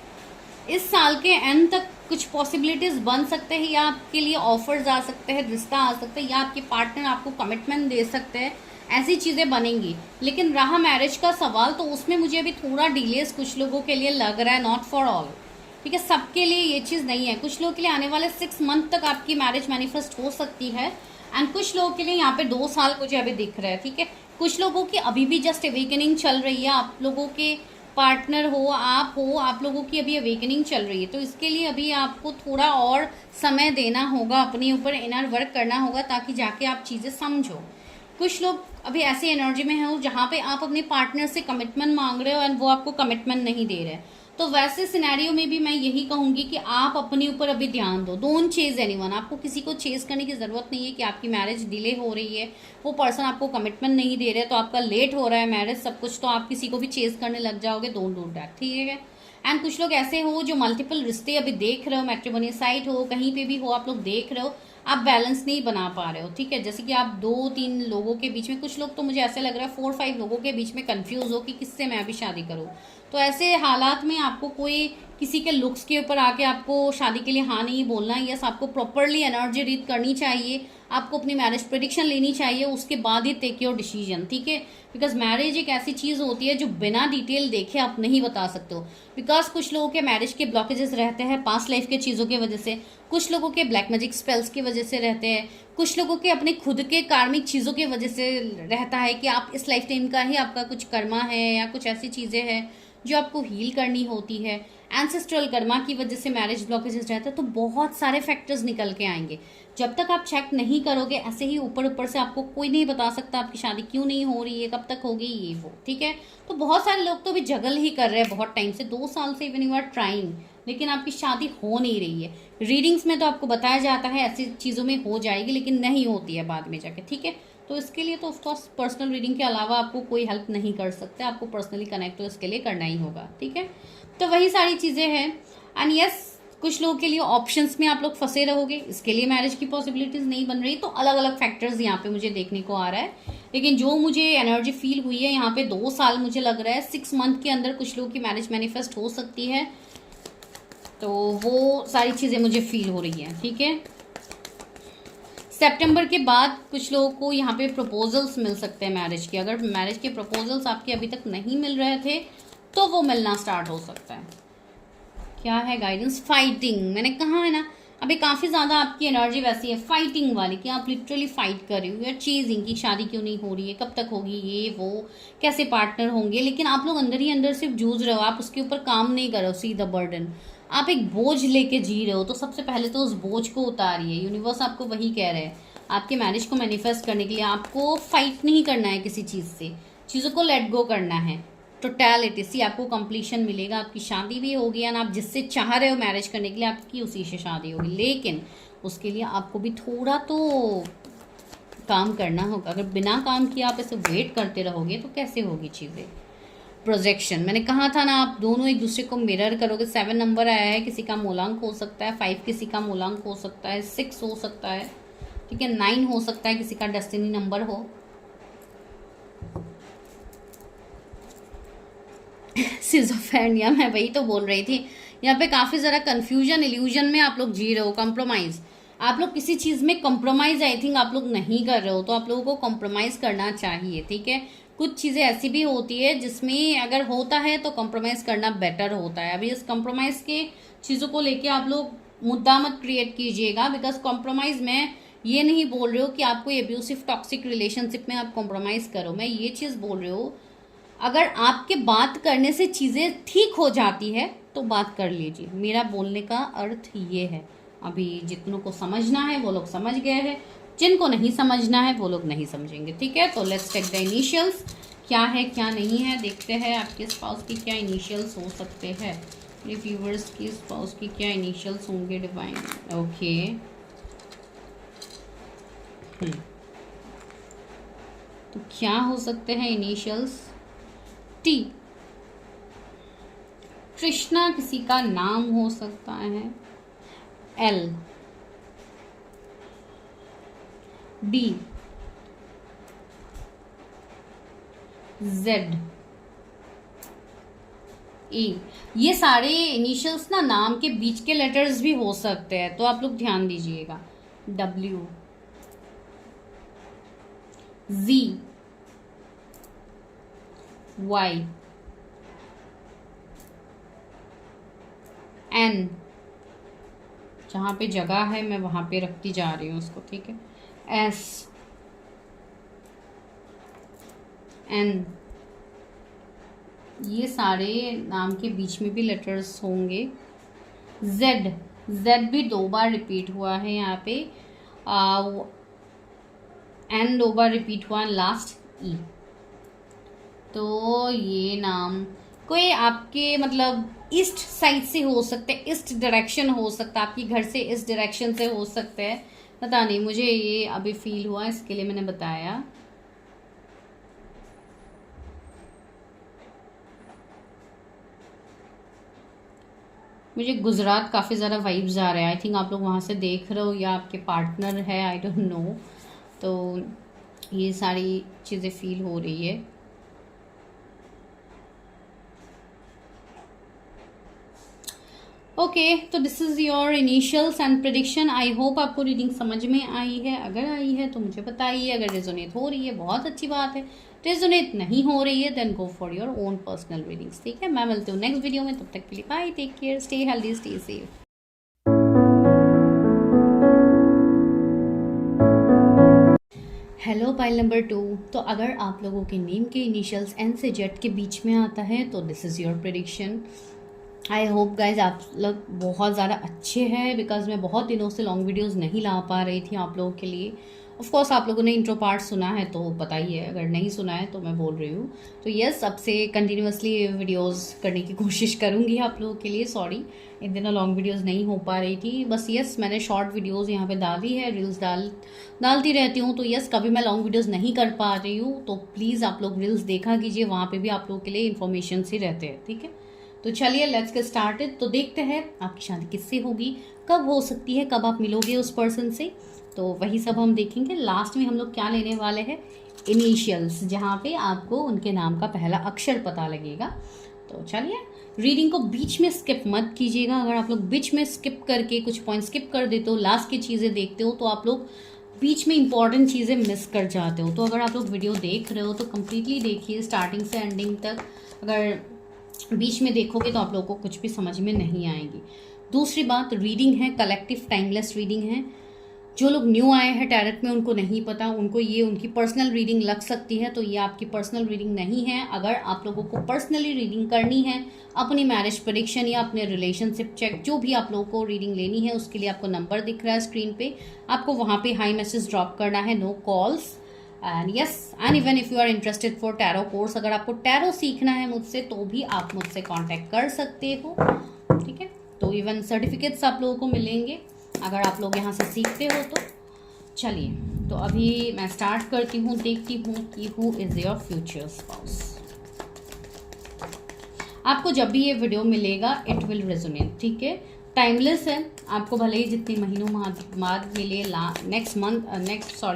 इस साल के एंड तक कुछ पॉसिबिलिटीज बन सकते हैं, या आपके लिए ऑफर्स आ सकते हैं, रिश्ता आ सकता है, या आपके पार्टनर आपको कमिटमेंट दे सकते हैं, ऐसी चीज़ें बनेंगी। लेकिन रहा मैरिज का सवाल, तो उसमें मुझे अभी थोड़ा डिलेस कुछ लोगों के लिए लग रहा है, नॉट फॉर ऑल, ठीक है। सबके लिए ये चीज़ नहीं है। कुछ लोगों के लिए आने वाले 6 मंथ तक आपकी मैरिज मैनिफेस्ट हो सकती है, एंड कुछ लोगों के लिए यहाँ पे 2 साल मुझे अभी दिख रहा है, ठीक है। कुछ लोगों की अभी भी जस्ट अवेकनिंग चल रही है, आप लोगों के पार्टनर हो, आप लोगों की अभी अवेकनिंग चल रही है, तो इसके लिए अभी आपको थोड़ा और समय देना होगा, अपने ऊपर इनर वर्क करना होगा, ताकि जाके आप चीज़ें समझो। कुछ लोग अभी ऐसी एनर्जी में हो जहाँ पे आप अपने पार्टनर से कमिटमेंट मांग रहे हो एंड वो आपको कमिटमेंट नहीं दे रहे, तो वैसे सिनेरियो में भी मैं यही कहूंगी कि आप अपने ऊपर अभी ध्यान दो। डोंट चेज एनीवन, आपको किसी को चेज करने की जरूरत नहीं है कि आपकी मैरिज डिले हो रही है, वो पर्सन आपको कमिटमेंट नहीं दे रहे, तो आपका लेट हो रहा है मैरिज सब कुछ, तो आप किसी को भी चेज करने लग जाओगे। डोंट डू दैट, ठीक है। एंड कुछ लोग ऐसे हो जो मल्टीपल रिश्ते अभी देख रहे हो, मैट्रिमोनियल साइट हो, कहीं पे भी हो, आप लोग देख रहे हो, आप बैलेंस नहीं बना पा रहे हो, ठीक है। जैसे कि आप 2-3 लोगों के बीच में, कुछ लोग तो मुझे ऐसे लग रहा है 4-5 लोगों के बीच में कंफ्यूज हो कि किससे मैं अभी शादी करूं। तो ऐसे हालात में आपको कोई किसी के लुक्स के ऊपर आके आपको शादी के लिए हाँ नहीं बोलना है। यस, आपको प्रॉपरली एनर्जी रीड करनी चाहिए, आपको अपनी मैरिज प्रेडिक्शन लेनी चाहिए, उसके बाद ही टेक योर डिसीजन, ठीक है। बिकॉज मैरिज एक ऐसी चीज होती है जो बिना डिटेल देखे आप नहीं बता सकते हो। बिकॉज कुछ लोगों के मैरिज के ब्लॉकेजेस रहते हैं पास्ट लाइफ के चीजों की वजह से, कुछ लोगों के ब्लैक मैजिक स्पेल्स की वजह से रहते हैं, कुछ लोगों के अपने खुद के कार्मिक चीजों की वजह से रहता है कि आप इस लाइफ टाइम का ही आपका कुछ कर्मा है, या कुछ ऐसी चीजें हैं जो आपको हील करनी होती है। एंसेस्ट्रल कर्मा की वजह से मैरिज ब्लॉकेजेस रहता है, तो बहुत सारे फैक्टर्स निकल के आएंगे। जब तक आप चेक नहीं करोगे, ऐसे ही ऊपर ऊपर से आपको कोई नहीं बता सकता आपकी शादी क्यों नहीं हो रही है, कब तक होगी, ये वो, ठीक है। तो बहुत सारे लोग तो अभी जगल ही कर रहे हैं बहुत टाइम से, 2 साल से, इवन यू आर ट्राइंग, लेकिन आपकी शादी हो नहीं रही है। रीडिंग्स में तो आपको बताया जाता है ऐसी चीज़ों में हो जाएगी, लेकिन नहीं होती है बाद में जाके, ठीक है। तो इसके लिए तो ऑफकोर्स पर्सनल रीडिंग के अलावा आपको कोई हेल्प नहीं कर सकते, आपको पर्सनली कनेक्ट तो इसके लिए करना ही होगा, ठीक है। तो वही सारी चीज़ें हैं। एंड यस, कुछ लोगों के लिए ऑप्शंस में आप लोग फंसे रहोगे, इसके लिए मैरिज की पॉसिबिलिटीज नहीं बन रही, तो अलग अलग फैक्टर्स यहाँ पे मुझे देखने को आ रहा है। लेकिन जो मुझे एनर्जी फील हुई है यहाँ पे 2 साल मुझे लग रहा है, 6 मंथ के अंदर कुछ लोगों की मैरिज मैनिफेस्ट हो सकती है, तो वो सारी चीज़ें मुझे फील हो रही हैं, ठीक है। सितंबर के बाद कुछ लोगों को यहाँ पे प्रपोजल्स मिल सकते हैं मैरिज के। अगर मैरिज के प्रपोजल्स आपके अभी तक नहीं मिल रहे थे तो वो मिलना स्टार्ट हो सकता है। क्या है गाइडेंस? फाइटिंग, मैंने कहा है ना, अभी काफ़ी ज़्यादा आपकी एनर्जी वैसी है फाइटिंग वाली कि आप लिटरली फाइट कर रही हो, या चीजिंग की शादी क्यों नहीं हो रही है, कब तक होगी, ये वो, कैसे पार्टनर होंगे, लेकिन आप लोग अंदर ही अंदर सिर्फ जूझ रहे हो, आप उसके ऊपर काम नहीं कर रहे हो। सी द बर्डन, आप एक बोझ लेके जी रहे हो, तो सबसे पहले तो उस बोझ को उतारिए। यूनिवर्स आपको वही कह रहे हैं, आपके मैरिज को मैनिफेस्ट करने के लिए आपको फाइट नहीं करना है किसी चीज़ से, चीज़ों को लेट गो करना है। टोटैलिटी सी आपको कंप्लीशन मिलेगा, आपकी शादी भी होगी, एंड आप जिससे चाह रहे हो मैरिज करने के लिए आपकी उसी से शादी होगी, लेकिन उसके लिए आपको भी थोड़ा तो काम करना होगा। अगर बिना काम किए आप ऐसे वेट करते रहोगे तो कैसे होगी चीज़ें। प्रोजेक्शन, मैंने कहा था ना, आप दोनों एक दूसरे को मिरर करोगे। 7 नंबर आया है, किसी का मूलांक हो सकता है, 5 किसी का मूलांक हो सकता है, 6 हो सकता है, ठीक है, 9 हो सकता है, किसी का डेस्टिनी नंबर हो। सिजोफ्रेनिया, मैं वही तो बोल रही थी, यहाँ पे काफ़ी ज़रा कंफ्यूजन इल्यूजन में आप लोग जी रहे हो। कॉम्प्रोमाइज़, आप लोग किसी चीज़ में कॉम्प्रोमाइज़ आई थिंक आप लोग नहीं कर रहे हो, तो आप लोगों को कॉम्प्रोमाइज़ करना चाहिए, ठीक है। कुछ चीज़ें ऐसी भी होती है जिसमें अगर होता है तो कॉम्प्रोमाइज़ करना बेटर होता है। अभी इस कॉम्प्रोमाइज़ के चीज़ों को लेके आप लोग मुद्दा मत क्रिएट कीजिएगा, बिकॉज कॉम्प्रोमाइज़ में ये नहीं बोल रहे हो कि आपको एब्यूसिव टॉक्सिक रिलेशनशिप में आप कॉम्प्रोमाइज़ करो। मैं ये चीज़ बोल रही हूँ, अगर आपके बात करने से चीज़ें ठीक हो जाती है तो बात कर लीजिए। मेरा बोलने का अर्थ ये है। अभी जितनों को समझना है वो लोग समझ गए हैं, जिनको नहीं समझना है वो लोग नहीं समझेंगे, ठीक है। तो लेट्स टेक द इनिशियल्स, क्या है क्या नहीं है, देखते हैं आपके स्पाउस की क्या इनिशियल्स हो सकते हैं। मेरे व्यूवर्स की स्पाउस की क्या इनिशियल्स होंगे डिवाइन। ओके, तो क्या हो सकते हैं इनिशियल्स। टी, कृष्णा किसी का नाम हो सकता है। एल, डी, जेड, ए, ये सारे इनिशियल्स ना नाम के बीच के लेटर्स भी हो सकते हैं, तो आप लोग ध्यान दीजिएगा। डब्ल्यू, जी, वाई, एन, जहाँ पे जगह है मैं वहाँ पे रखती जा रही हूँ उसको, ठीक है। एस, एन, ये सारे नाम के बीच में भी लेटर्स होंगे। जेड, जेड भी 2 बार रिपीट हुआ है यहाँ पे। एन 2 बार रिपीट हुआ, लास्ट ई। तो ये नाम कोई आपके मतलब ईस्ट साइड से हो सकते हैं, ईस्ट डायरेक्शन हो सकता है, आपके घर से इस डायरेक्शन से हो सकते हैं, पता नहीं, मुझे ये अभी फील हुआ, इसके लिए मैंने बताया। मुझे गुजरात काफ़ी ज़्यादा वाइब्स आ रहे हैं। आई थिंक आप लोग वहाँ से देख रहे हो या आपके पार्टनर है, आई डोंट नो। तो ये सारी चीज़ें फील हो रही है। ओके, तो this is your initials and prediction. I hope आपको रीडिंग समझ में आई है। अगर आई है तो मुझे बताइए। अगर रेजोनेट हो रही है बहुत अच्छी बात है, रेजोनेट नहीं हो रही है then go for your own personal readings, ठीक है। मैं मिलती हूँ नेक्स्ट वीडियो में, तब तक के लिए bye, take care, stay healthy, stay safe. Hello pile number 2। तो अगर आप लोगों के नेम के इनिशियल्स एन से जेड के बीच में आता है तो this is your prediction. I hope guys आप लोग बहुत ज़्यादा अच्छे हैं, बिकॉज मैं बहुत दिनों से लॉन्ग वीडियोस नहीं ला पा रही थी आप लोगों के लिए। ऑफ कोर्स आप लोगों ने इंट्रो पार्ट सुना है तो पता ही है, अगर नहीं सुना है तो मैं बोल रही हूँ। तो यस, अब से कंटिन्यूसली वीडियोस करने की कोशिश करूँगी आप लोगों के लिए। सॉरी, इन दिनों लॉन्ग वीडियोस नहीं हो पा रही थी। बस यस, मैंने शॉर्ट वीडियोस यहाँ पे डाली है, रील्स डालती रहती हूँ। तो यस, कभी मैं लॉन्ग वीडियोस नहीं कर पा रही हूँ तो प्लीज़ आप लोग रील्स देखा कीजिए, वहाँ पर भी आप लोगों के लिए इन्फॉर्मेशन ही रहते हैं, ठीक है। तो चलिए लेट्स गेट स्टार्टेड। तो देखते हैं आपकी शादी किससे होगी, कब हो सकती है, कब आप मिलोगे उस पर्सन से, तो वही सब हम देखेंगे। लास्ट में हम लोग क्या लेने वाले हैं, इनिशियल्स, जहाँ पे आपको उनके नाम का पहला अक्षर पता लगेगा। तो चलिए, रीडिंग को बीच में स्किप मत कीजिएगा। अगर आप लोग बीच में स्किप करके कुछ पॉइंट स्किप कर देते हो, लास्ट की चीज़ें देखते हो, तो आप लोग बीच में इंपॉर्टेंट चीज़ें मिस कर जाते हो। तो अगर आप लोग वीडियो देख रहे हो तो कम्प्लीटली देखिए स्टार्टिंग से एंडिंग तक। अगर बीच में देखोगे तो आप लोगों को कुछ भी समझ में नहीं आएगी। दूसरी बात, रीडिंग है कलेक्टिव टाइमलेस रीडिंग है। जो लोग न्यू आए हैं टैरेट में उनको नहीं पता, उनको ये उनकी पर्सनल रीडिंग लग सकती है, तो ये आपकी पर्सनल रीडिंग नहीं है। अगर आप लोगों को पर्सनली रीडिंग करनी है, अपनी मैरिज प्रेडिक्शन या अपने रिलेशनशिप चेक, जो भी आप लोगों को रीडिंग लेनी है, उसके लिए आपको नंबर दिख रहा है स्क्रीन पे, आपको वहाँ पे हाई मैसेज ड्रॉप करना है, no calls. And yes, and even if you are interested for tarot course, अगर आपको टैरो सीखना है मुझसे तो भी आप मुझसे कॉन्टेक्ट कर सकते हो, ठीक है। तो इवन सर्टिफिकेट्स आप लोगों को मिलेंगे अगर आप लोग यहाँ से सीखते हो तो। चलिए, तो अभी मैं स्टार्ट करती हूँ, देखती हूँ कि who is your future spouse. आपको जब भी ये वीडियो मिलेगा इट विल रेजोनेट, ठीक है। टाइमलेस है, आपको भले ही जितने महीनों बाद मिले,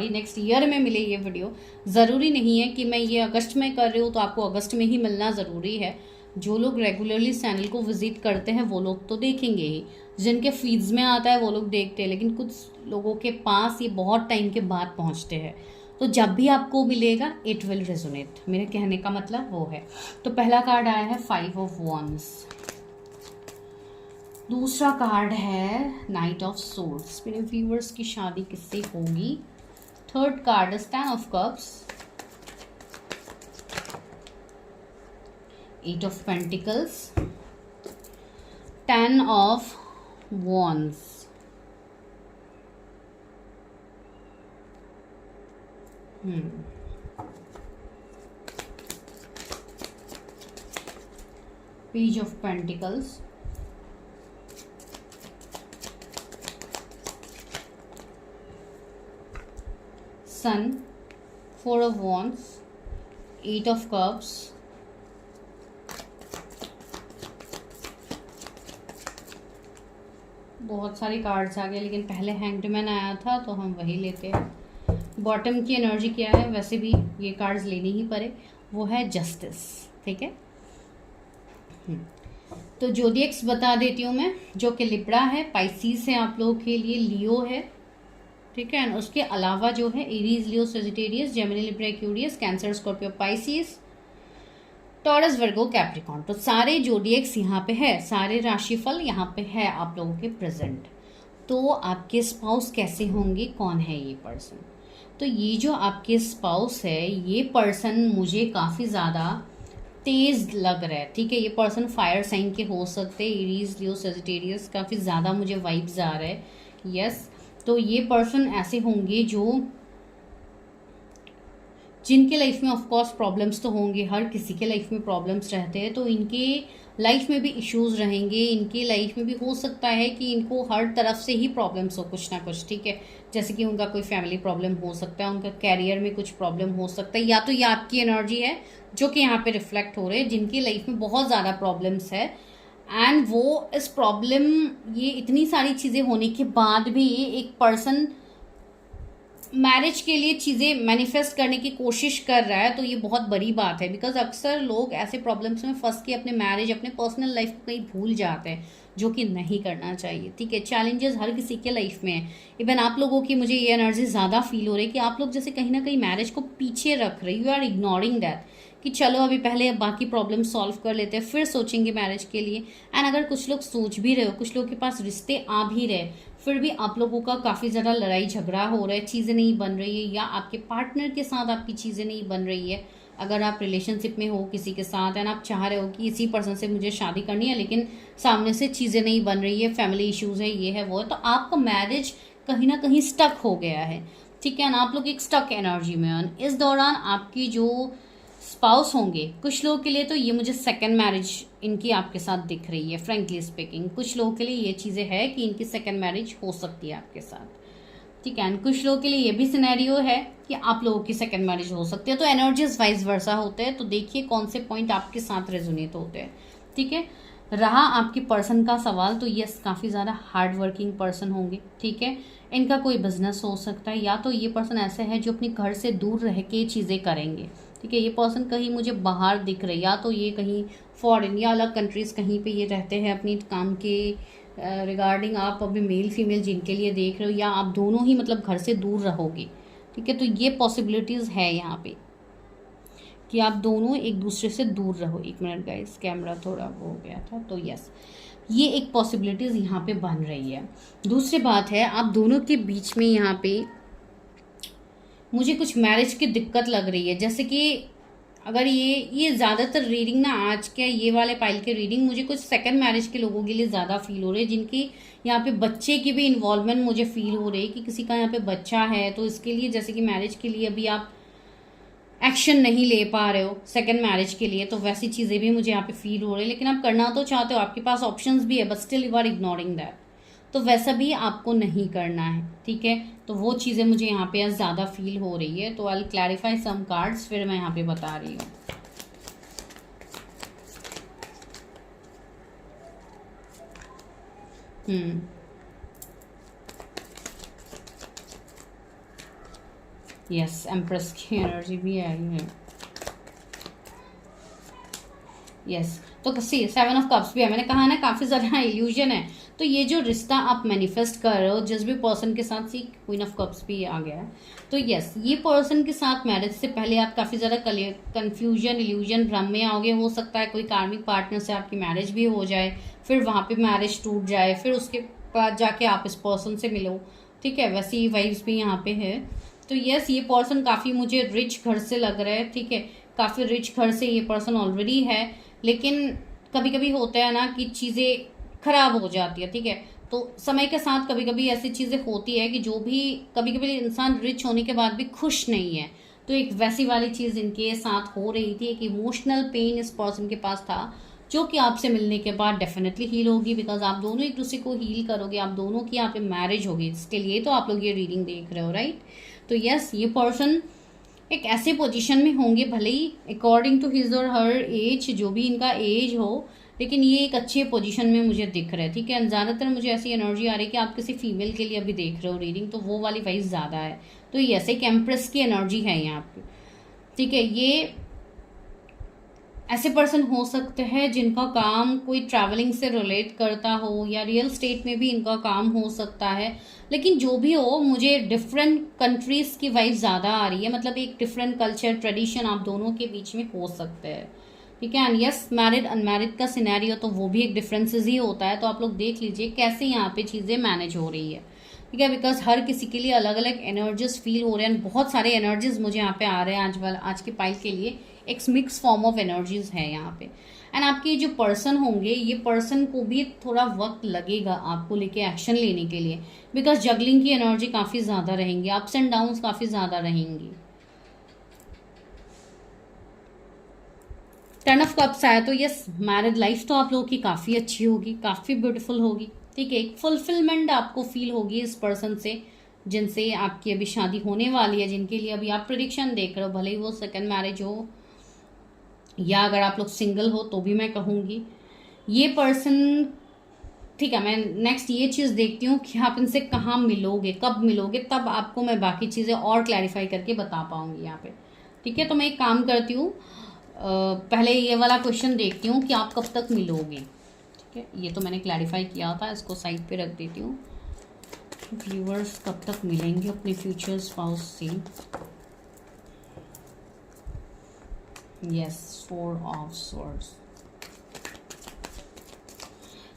नेक्स्ट ईयर में मिले ये वीडियो, ज़रूरी नहीं है कि मैं ये अगस्त में कर रही हूँ तो आपको अगस्त में ही मिलना ज़रूरी है। जो लोग रेगुलरली चैनल को विजिट करते हैं वो लोग तो देखेंगे ही, जिनके फीड्स में आता है वो लोग देखते हैं, लेकिन कुछ लोगों के पास ये बहुत टाइम के बाद पहुंचते हैं। तो जब भी आपको मिलेगा इट विल रेजोनेट, मेरे कहने का मतलब वो है। तो पहला कार्ड आया है 5 ऑफ वॉन्ड्स, दूसरा कार्ड है नाइट ऑफ सोर्ड्स, मेरे व्यूअर्स की शादी किससे होगी। Third card is 10 of cups, 8 of Pentacles, 10 of Wands, Page of Pentacles, Sun, 4 of Wands, 8 of Cups, बहुत सारे कार्ड्स आ गए, लेकिन पहले हैंगड आया था तो हम वही लेते हैं। बॉटम की एनर्जी क्या है, वैसे भी ये कार्ड्स लेने ही पड़े, वो है जस्टिस, ठीक है। तो जोडिएक्स बता देती हूँ मैं, जो कि लिब्रा है, पाइसिस है आप लोगों के लिए, लियो है, ठीक है। उसके अलावा जो है Aries, Leo, Sagittarius, Gemini, Libra, Aquarius, Cancer, Scorpio, Pisces, Taurus, Virgo, Capricorn. तो सारे जोडिएक्स यहाँ पे है, सारे राशिफल यहाँ पे है आप लोगों के प्रेजेंट। तो आपके स्पाउस कैसे होंगे, कौन है ये पर्सन। तो ये जो आपके स्पाउस है, ये पर्सन मुझे काफ़ी ज़्यादा तेज लग रहा है, ठीक है। ये पर्सन फायर साइन के हो सकते हैं, एरीज, लियो, सेजिटेरियस, काफ़ी ज़्यादा मुझे वाइब्स आ रहा है, यस। तो ये पर्सन ऐसे होंगे जो जिनके लाइफ में ऑफकोर्स प्रॉब्लम्स तो होंगे, हर किसी के लाइफ में प्रॉब्लम्स रहते हैं, तो इनके लाइफ में भी इश्यूज रहेंगे, इनके लाइफ में भी हो सकता है कि इनको हर तरफ से ही प्रॉब्लम्स हो कुछ ना कुछ, ठीक है। जैसे कि उनका कोई फैमिली प्रॉब्लम हो सकता है, उनका कैरियर में कुछ प्रॉब्लम हो सकता है, या तो ये आपकी एनर्जी है जो कि यहाँ पे रिफ्लेक्ट हो रहे हैं, जिनकी लाइफ में बहुत ज़्यादा प्रॉब्लम्स है, एंड वो इस प्रॉब्लम, ये इतनी सारी चीज़ें होने के बाद भी एक पर्सन मैरिज के लिए चीज़ें मैनिफेस्ट करने की कोशिश कर रहा है, तो ये बहुत बड़ी बात है। बिकॉज अक्सर लोग ऐसे प्रॉब्लम्स में फंस के अपने मैरिज, अपने पर्सनल लाइफ को कहीं भूल जाते हैं, जो कि नहीं करना चाहिए, ठीक है। चैलेंजेस हर किसी के लाइफ में है, इवन आप लोगों की मुझे ये एनर्जी ज़्यादा फील हो रही है कि आप लोग जैसे कहीं ना कहीं मैरिज को पीछे रख रहे, यू आर इग्नोरिंग दैट, कि चलो अभी पहले बाकी प्रॉब्लम सॉल्व कर लेते हैं फिर सोचेंगे मैरिज के लिए। एंड अगर कुछ लोग सोच भी रहे हो, कुछ लोगों के पास रिश्ते आ भी रहे, फिर भी आप लोगों का काफ़ी ज़्यादा लड़ाई झगड़ा हो रहा है, चीज़ें नहीं बन रही है, या आपके पार्टनर के साथ आपकी चीज़ें नहीं बन रही है। अगर आप रिलेशनशिप में हो किसी के साथ एंड आप चाह रहे हो कि इसी पर्सन से मुझे शादी करनी है, लेकिन सामने से चीज़ें नहीं बन रही है, फैमिली इश्यूज़ है, ये है वो है, तो आपका मैरिज कहीं ना कहीं स्टक हो गया है, ठीक है ना। आप लोग एक स्टक एनर्जी में हैं। इस दौरान आपकी जो स्पाउस होंगे, कुछ लोगों के लिए तो ये मुझे सेकंड मैरिज इनकी आपके साथ दिख रही है, फ्रेंकली स्पीकिंग। कुछ लोगों के लिए ये चीज़ें है कि इनकी सेकंड मैरिज हो सकती है आपके साथ, ठीक है। कुछ लोगों के लिए ये भी सिनेरियो है कि आप लोगों की सेकंड मैरिज हो सकती है। तो एनर्जीज वाइज वर्सा होते हैं, तो देखिए कौन से पॉइंट आपके साथ रेजोनेट होते हैं, ठीक है। रहा आपकी पर्सन का सवाल, तो यस, काफ़ी ज़्यादा हार्ड वर्किंग पर्सन होंगे, ठीक है। इनका कोई बिजनेस हो सकता है, या तो ये पर्सन ऐसे है जो अपने घर से दूर रह के चीज़ें करेंगे, ठीक है। ये पर्सन कहीं मुझे बाहर दिख रही, या तो ये कहीं फॉरेन या अलग कंट्रीज़ कहीं पे ये रहते हैं अपनी काम के रिगार्डिंग। आप अभी मेल फीमेल जिनके लिए देख रहे हो, या आप दोनों ही मतलब घर से दूर रहोगे, ठीक है। तो ये पॉसिबिलिटीज़ है यहाँ पे कि आप दोनों एक दूसरे से दूर रहो। एक मिनट गाइस, कैमरा थोड़ा वो हो गया था, तो यस, ये एक पॉसिबिलिटीज यहाँ पे बन रही है। दूसरी बात है, आप दोनों के बीच में यहाँ पे मुझे कुछ मैरिज की दिक्कत लग रही है। जैसे कि अगर ये ज़्यादातर रीडिंग ना, आज के ये वाले पाइल के रीडिंग मुझे कुछ सेकंड मैरिज के लोगों के लिए ज़्यादा फील हो रही है, जिनकी यहाँ पे बच्चे की भी इन्वॉल्वमेंट मुझे फील हो रही है कि किसी का यहाँ पे बच्चा है, तो इसके लिए जैसे कि मैरिज के लिए अभी आप एक्शन नहीं ले पा रहे हो सेकंड मैरिज के लिए, तो वैसी चीज़ें भी मुझे यहाँ पे फील हो रही है। लेकिन आप करना तो चाहते हो, आपके पास ऑप्शंस भी है, but still you are ignoring that. तो वैसा भी आपको नहीं करना है, ठीक है। तो वो चीज़ें मुझे यहाँ पे ज़्यादा फील हो रही है। तो आई क्लैरिफाई सम कार्ड्स, फिर मैं यहाँ पे बता रही हूँ। यस, एम्प्रेस की एनर्जी भी आई है। यस, तो सी 7 ऑफ कप्स भी है। मैंने कहा ना काफ़ी ज़्यादा इल्यूजन है। तो ये जो रिश्ता आप मैनिफेस्ट कर रहे हो जिस भी पर्सन के साथ, सी क्वीन ऑफ कप्स भी आ गया है। तो यस, ये पर्सन के साथ मैरिज से पहले आप काफ़ी ज़्यादा कन्फ्यूजन, इल्यूजन, भ्रम में आओगे। हो सकता है कोई कार्मिक पार्टनर से आपकी मैरिज भी हो जाए, फिर वहाँ पे मैरिज टूट जाए, फिर उसके बाद जाके आप इस पर्सन से मिलो, ठीक है। वैसी वाइब्स भी यहाँ पे है। तो यस, ये पर्सन काफ़ी मुझे रिच घर से लग रहा है, ठीक है। काफ़ी रिच घर से ये पर्सन ऑलरेडी है, लेकिन कभी कभी होता है ना कि चीज़ें खराब हो जाती है, ठीक है। तो समय के साथ कभी कभी ऐसी चीज़ें होती है कि जो भी कभी कभी इंसान रिच होने के बाद भी खुश नहीं है। तो एक वैसी वाली चीज़ इनके साथ हो रही थी, एक इमोशनल पेन इस पर्सन के पास था, जो कि आपसे मिलने के बाद डेफिनेटली हील होगी, बिकॉज आप दोनों एक दूसरे को हील करोगे, आप दोनों की यहाँ पे मैरिज होगी। इसके लिए तो आप लोग ये रीडिंग देख रहे हो, राइट। तो यस, ये पर्सन एक ऐसे पोजीशन में होंगे, भले ही अकॉर्डिंग टू हिज और हर एज, जो भी इनका एज हो, लेकिन ये एक अच्छे पोजीशन में मुझे दिख रहा है, ठीक है। ज़्यादातर मुझे ऐसी एनर्जी आ रही है कि आप किसी फीमेल के लिए अभी देख रहे हो रीडिंग, तो वो वाली वाइज ज़्यादा है। तो ये ऐसे एक एम्प्रेस की एनर्जी है यहाँ पे, ठीक है। ये ऐसे पर्सन हो सकते हैं जिनका काम कोई ट्रैवलिंग से रिलेट करता हो, या रियल स्टेट में भी इनका काम हो सकता है। लेकिन जो भी हो, मुझे डिफरेंट कंट्रीज की वाइफ ज़्यादा आ रही है, मतलब एक डिफरेंट कल्चर, ट्रेडिशन आप दोनों के बीच में हो सकते हैं, ठीक है। एंड यस, मैरिड अनमैरिड का सिनेरियो तो वो भी एक डिफरेंसेस ही होता है। तो आप लोग देख लीजिए कैसे यहाँ पे चीज़ें मैनेज हो रही है, ठीक है। बिकॉज हर किसी के लिए अलग अलग एनर्जीज फील हो रहे हैं, बहुत सारे एनर्जीज मुझे यहाँ पे आ रहे हैं आज के पाइल के लिए। एक मिक्स फॉर्म ऑफ एनर्जीज है यहाँ पे। एंड आपके जो पर्सन होंगे, ये पर्सन को भी थोड़ा वक्त लगेगा आपको लेके एक्शन लेने के लिए, बिकॉज जगलिंग की एनर्जी काफ़ी ज़्यादा रहेंगी, अप्स एंड डाउन्स काफ़ी ज़्यादा रहेंगी। टर्न ऑफ कप्स आया, तो यस, मैरिड लाइफ तो आप लोगों की काफ़ी अच्छी होगी, काफ़ी ब्यूटीफुल होगी, ठीक है। एक फुलफिलमेंट आपको फील होगी इस पर्सन से, जिनसे आपकी अभी शादी होने वाली है, जिनके लिए अभी आप प्रेडिक्शन देख रहे हो, भले ही वो सेकंड मैरिज हो या अगर आप लोग सिंगल हो तो भी मैं कहूँगी ये पर्सन, ठीक है। मैं नेक्स्ट ये चीज़ देखती हूँ कि आप इनसे कहाँ मिलोगे, कब मिलोगे, तब आपको मैं बाकी चीज़ें और क्लैरिफाई करके बता पाऊँगी यहाँ पे, ठीक है। तो मैं एक काम करती हूँ, पहले ये वाला क्वेश्चन देखती हूँ कि आप कब तक मिलोगे, ठीक है। ये तो मैंने क्लैरिफाई किया था, इसको साइड पे रख देती हूँ। व्यूअर्स कब तक मिलेंगे अपने फ्यूचर स्पाउस से। Yes, 4 of swords.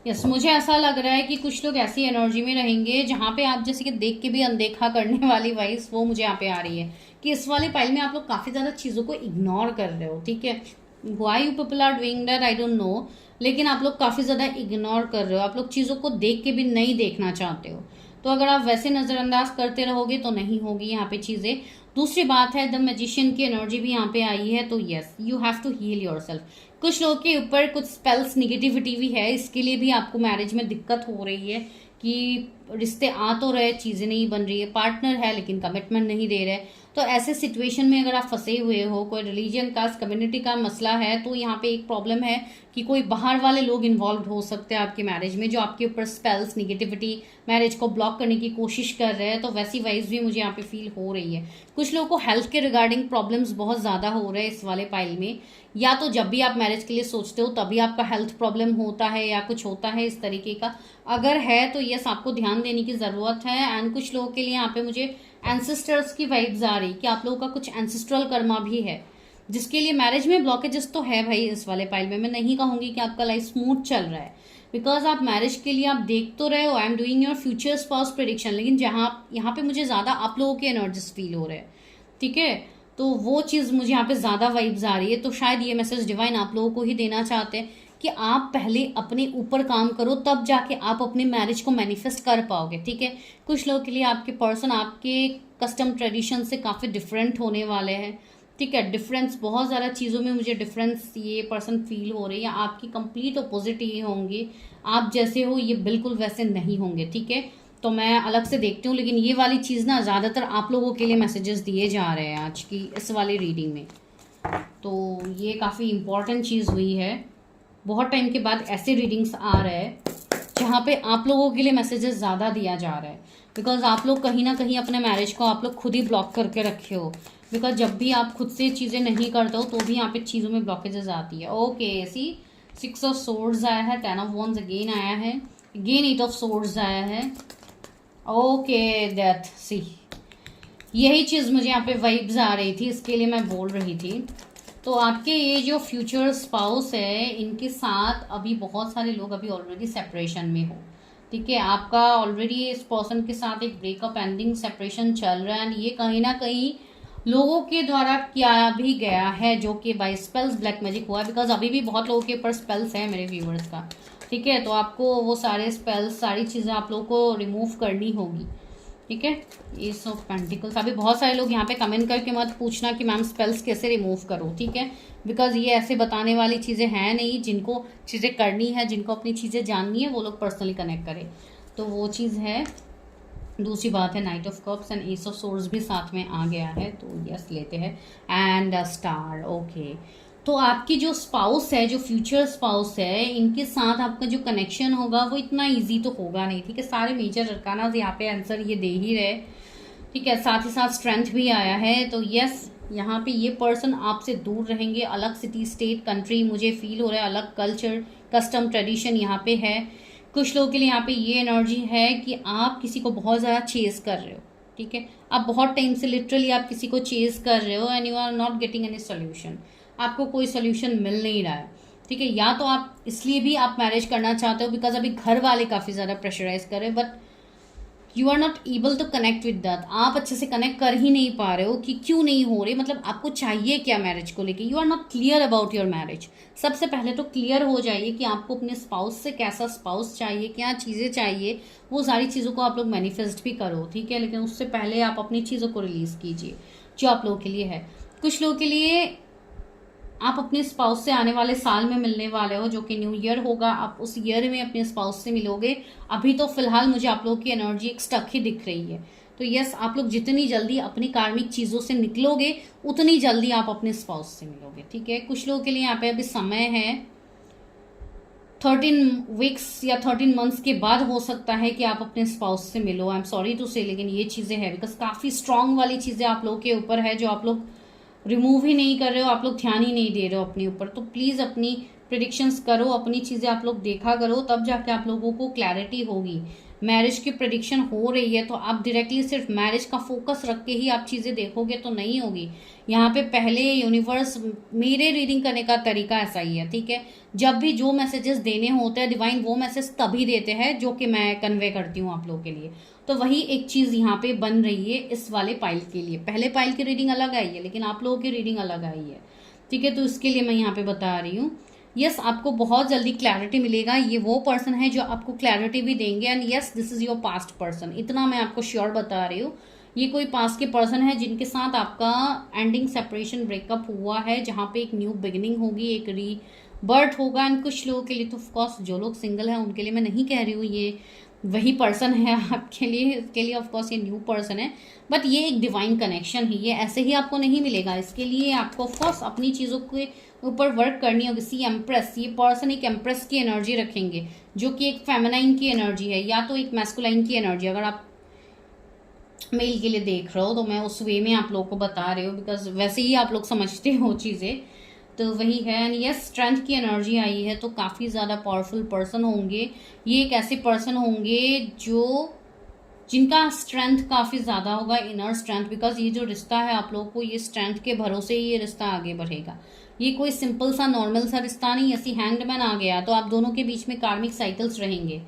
यस, मुझे ऐसा लग रहा है कि कुछ लोग ऐसी एनर्जी में रहेंगे जहाँ पे आप जैसे कि देख के भी अनदेखा करने वाली वाइज, वो मुझे यहाँ पे आ रही है कि इस वाले पाइल में आप लोग काफ़ी ज़्यादा चीज़ों को इग्नोर कर रहे हो, ठीक है। Why you people are doing that I don't know, लेकिन आप लोग काफ़ी ज़्यादा इग्नोर कर रहे हो, आप लोग चीज़ों को देख के भी नहीं देखना चाहते हो। तो अगर आप वैसे नज़रअंदाज करते रहोगे तो नहीं होगी यहाँ पे चीज़ें। दूसरी बात है, द मैजिशियन की एनर्जी भी यहाँ पे आई है, तो yes, you have to heal yourself. कुछ लोगों के ऊपर कुछ स्पेल्स, निगेटिविटी भी है, इसके लिए भी आपको मैरिज में दिक्कत हो रही है कि रिश्ते आ तो रहे, चीज़ें नहीं बन रही है, पार्टनर है लेकिन कमिटमेंट नहीं दे रहे। तो ऐसे सिचुएशन में अगर आप फंसे हुए हो, कोई रिलीजन कास्ट कम्युनिटी का मसला है, तो यहाँ पे एक प्रॉब्लम है कि कोई बाहर वाले लोग इन्वॉल्व हो सकते हैं आपकी मैरिज में, जो आपके ऊपर स्पेल्स, निगेटिविटी, मैरिज को ब्लॉक करने की कोशिश कर रहे हैं। तो वैसी वाइज भी मुझे यहाँ पे फील हो रही है। कुछ लोगों को हेल्थ के रिगार्डिंग प्रॉब्लम्स बहुत ज़्यादा हो रहे हैं इस वाले पाइल में, या तो जब भी आप मैरिज के लिए सोचते हो तभी आपका हेल्थ प्रॉब्लम होता है या कुछ होता है इस तरीके का। अगर है तो यस, आपको ध्यान देने की ज़रूरत है। एंड कुछ लोगों के लिए यहाँ पे मुझे एंसेस्टर्स की वाइब्स आ रही कि आप लोगों का कुछ एंसेस्ट्रल कर्मा भी है, जिसके लिए मैरिज में ब्लॉकेजेस तो है भाई इस वाले पाइल में। मैं नहीं कहूँगी कि आपका लाइफ स्मूथ चल रहा है, बिकॉज आप मैरिज के लिए आप देख तो रहे हो, I am doing your future spouse prediction, लेकिन जहाँ यहाँ पे मुझे ज़्यादा आप लोगों के एनर्जीज फील हो रहे हैं, ठीक है। तो वो चीज़ मुझे यहाँ पे ज़्यादा वाइब्स आ रही है। तो शायद ये मैसेज डिवाइन आप लोगों को ही देना चाहते हैं कि आप पहले अपने ऊपर काम करो, तब जाके आप अपने मैरिज को मैनिफेस्ट कर पाओगे, ठीक है। कुछ लोगों के लिए आपके पर्सन आपके कस्टम ट्रेडिशन से काफ़ी डिफरेंट होने वाले हैं, ठीक है। डिफरेंस बहुत ज़्यादा चीज़ों में मुझे डिफरेंस ये पर्सन फील हो रही है, आपकी कंप्लीट अपोजिट ही होंगे। आप जैसे हो ये बिल्कुल वैसे नहीं होंगे, ठीक है। तो मैं अलग से देखती हूँ, लेकिन ये वाली चीज़ ना ज़्यादातर आप लोगों के लिए मैसेजेस दिए जा रहे हैं आज की इस वाली रीडिंग में। तो ये काफ़ी इम्पॉर्टेंट चीज़ हुई है। बहुत टाइम के बाद ऐसे रीडिंग्स आ रहे हैं जहाँ पे आप लोगों के लिए मैसेजेस ज़्यादा दिया जा रहा है, बिकॉज आप लोग कहीं ना कहीं अपने मैरिज को आप लोग खुद ही ब्लॉक करके रखे हो। बिकॉज जब भी आप खुद से चीज़ें नहीं करते हो तो भी यहाँ पे चीज़ों में ब्लॉकेजेस आती है। ओके, सी 6 ऑफ सोर्ड्स आया है, 10 ऑफ वॉन्ड्स अगेन आया है, अगेन 8 ऑफ सोर्ड्स आया है। ओके, डेथ, सी यही चीज़ मुझे यहाँ पे वाइब्स आ रही थी, इसके लिए मैं बोल रही थी। तो आपके ये जो फ्यूचर स्पाउस है, इनके साथ अभी बहुत सारे लोग अभी ऑलरेडी सेपरेशन में हो, ठीक है। आपका ऑलरेडी इस पर्सन के साथ एक ब्रेकअप, एंडिंग, सेपरेशन चल रहा है। ये कहीं ना कहीं लोगों के द्वारा किया भी गया है, जो कि बाय स्पेल्स ब्लैक मैजिक हुआ है। बिकॉज अभी भी बहुत लोगों के ऊपर स्पेल्स है मेरे व्यूवर्स का, ठीक है। तो आपको वो सारे स्पेल्स, सारी चीज़ें आप लोगों को रिमूव करनी होगी, ठीक है। एस ऑफ पेंटिकल्स, अभी बहुत सारे लोग यहाँ पे कमेंट करके मत पूछना कि मैम स्पेल्स कैसे रिमूव करो, ठीक है। बिकॉज ये ऐसे बताने वाली चीज़ें हैं नहीं। जिनको चीज़ें करनी है, जिनको अपनी चीज़ें जाननी है, वो लोग पर्सनली कनेक्ट करें, तो वो चीज़ है। दूसरी बात है night of cups and S of swords भी साथ में आ गया है, तो यस लेते हैं। And star, okay. तो आपकी जो स्पाउस है, जो फ्यूचर स्पाउस है, इनके साथ आपका जो कनेक्शन होगा वो इतना इजी तो होगा नहीं, ठीक है। सारे मेजर अरकाना यहाँ पे आंसर ये दे ही रहे, ठीक है। साथ ही साथ स्ट्रेंथ भी आया है। तो यस, यहाँ पे ये पर्सन आपसे दूर रहेंगे। अलग सिटी, स्टेट, कंट्री मुझे फील हो रहा है, अलग कल्चर, कस्टम, ट्रेडिशन यहाँ पे है। कुछ लोगों के लिए यहाँ पे ये एनर्जी है कि आप किसी को बहुत ज़्यादा चेज कर रहे हो, ठीक है। आप बहुत टाइम से लिटरली आप किसी को चेज कर रहे हो and you are not getting any solution. आपको कोई सोल्यूशन मिल नहीं रहा है, ठीक है। या तो आप इसलिए भी आप मैरिज करना चाहते हो बिकॉज अभी घर वाले काफ़ी ज़्यादा प्रेशराइज कर रहे हैं, but you are not able to connect with that. आप अच्छे से कनेक्ट कर ही नहीं पा रहे हो कि क्यों नहीं हो रही, मतलब आपको चाहिए क्या मैरिज को लेके। You are not clear about your marriage. सबसे पहले तो क्लियर हो जाइए कि आपको अपने स्पाउस से कैसा स्पाउस चाहिए, क्या चीज़ें चाहिए। वो सारी चीज़ों को आप लोग मैनिफेस्ट भी करो, ठीक है। लेकिन उससे पहले आप अपनी चीज़ों को रिलीज़ कीजिए जो आप लोगों के लिए है। कुछ लोगों के लिए आप अपने स्पाउस से आने वाले साल में मिलने वाले हो, जो कि न्यू ईयर होगा। आप उस ईयर में अपने स्पाउस से मिलोगे। अभी तो फिलहाल मुझे आप लोगों की एनर्जी एक स्टक ही दिख रही है। तो यस, आप लोग जितनी जल्दी अपनी कार्मिक चीज़ों से निकलोगे उतनी जल्दी आप अपने स्पाउस से मिलोगे, ठीक है। कुछ लोगों के लिए यहाँ पे अभी समय है 13 वीक्स या 13 मंथ्स के बाद हो सकता है कि आप अपने स्पाउस से मिलो। आई एम सॉरी टू से, लेकिन ये चीज़ें हैं बिकॉज काफ़ी स्ट्रांग वाली चीज़ें आप लोगों के ऊपर है जो आप लोग रिमूव ही नहीं कर रहे हो, आप लोग ध्यान ही नहीं दे रहे हो अपने ऊपर। तो प्लीज़ अपनी प्रिडिक्शंस करो, अपनी चीज़ें आप लोग देखा करो, तब जाके आप लोगों को क्लैरिटी होगी। मैरिज की प्रिडिक्शन हो रही है तो आप डायरेक्टली सिर्फ मैरिज का फोकस रख के ही आप चीज़ें देखोगे तो नहीं होगी। यहाँ पे पहले यूनिवर्स, मेरे रीडिंग करने का तरीका ऐसा ही है, ठीक है। जब भी जो मैसेजेस देने होते हैं डिवाइन वो मैसेज तभी देते हैं जो कि मैं कन्वे करती हूँ आप लोगों के लिए। तो वही एक चीज़ यहाँ पे बन रही है इस वाले पाइल के लिए। पहले पाइल की रीडिंग अलग आई है लेकिन आप लोगों की रीडिंग अलग आई है, ठीक है। तो इसके लिए मैं यहाँ पे बता रही हूँ। यस, आपको बहुत जल्दी क्लैरिटी मिलेगा। ये वो पर्सन है जो आपको क्लैरिटी भी देंगे and yes, this is your past person. इतना मैं आपको श्योर बता रही हूँ। ये कोई पास्ट के पर्सन है जिनके साथ आपका एंडिंग, सेपरेशन, ब्रेकअप हुआ है, जहाँ पे एक न्यू बिगिनिंग होगी, एक रीबर्थ होगा। एंड कुछ लोगों के लिए तो ऑफकोर्स जो लोग सिंगल हैं उनके लिए मैं नहीं कह रही हूँ ये वही पर्सन है आपके लिए, इसके लिए ऑफकोर्स ये न्यू पर्सन है। बट ये एक डिवाइन कनेक्शन है, ये ऐसे ही आपको नहीं मिलेगा। इसके लिए आपको ऑफकोर्स अपनी चीज़ों के ऊपर वर्क करनी होगी। सी एम्प्रेस, ये पर्सन एक एम्प्रेस की एनर्जी रखेंगे जो कि एक फेमिनाइन की एनर्जी है या तो एक मैस्कुलाइन की एनर्जी। अगर आप मेल के लिए देख रहे हो तो मैं उस वे में आप लोगों को बता रही हूँ बिकॉज वैसे ही आप लोग समझते हो चीज़ें, तो वही है। एंड यस, स्ट्रेंथ की एनर्जी आई है तो काफ़ी ज़्यादा पावरफुल पर्सन होंगे। ये एक ऐसे पर्सन होंगे जो जिनका स्ट्रेंथ काफ़ी ज़्यादा होगा, इनर स्ट्रेंथ, बिकॉज ये जो रिश्ता है आप लोगों को, ये स्ट्रेंथ के भरोसे ही ये रिश्ता आगे बढ़ेगा। ये कोई सिंपल सा नॉर्मल सा रिश्ता नहीं, ऐसी हैंग्ड मैन आ गया तो आप दोनों के बीच में कार्मिक साइकिल्स रहेंगे,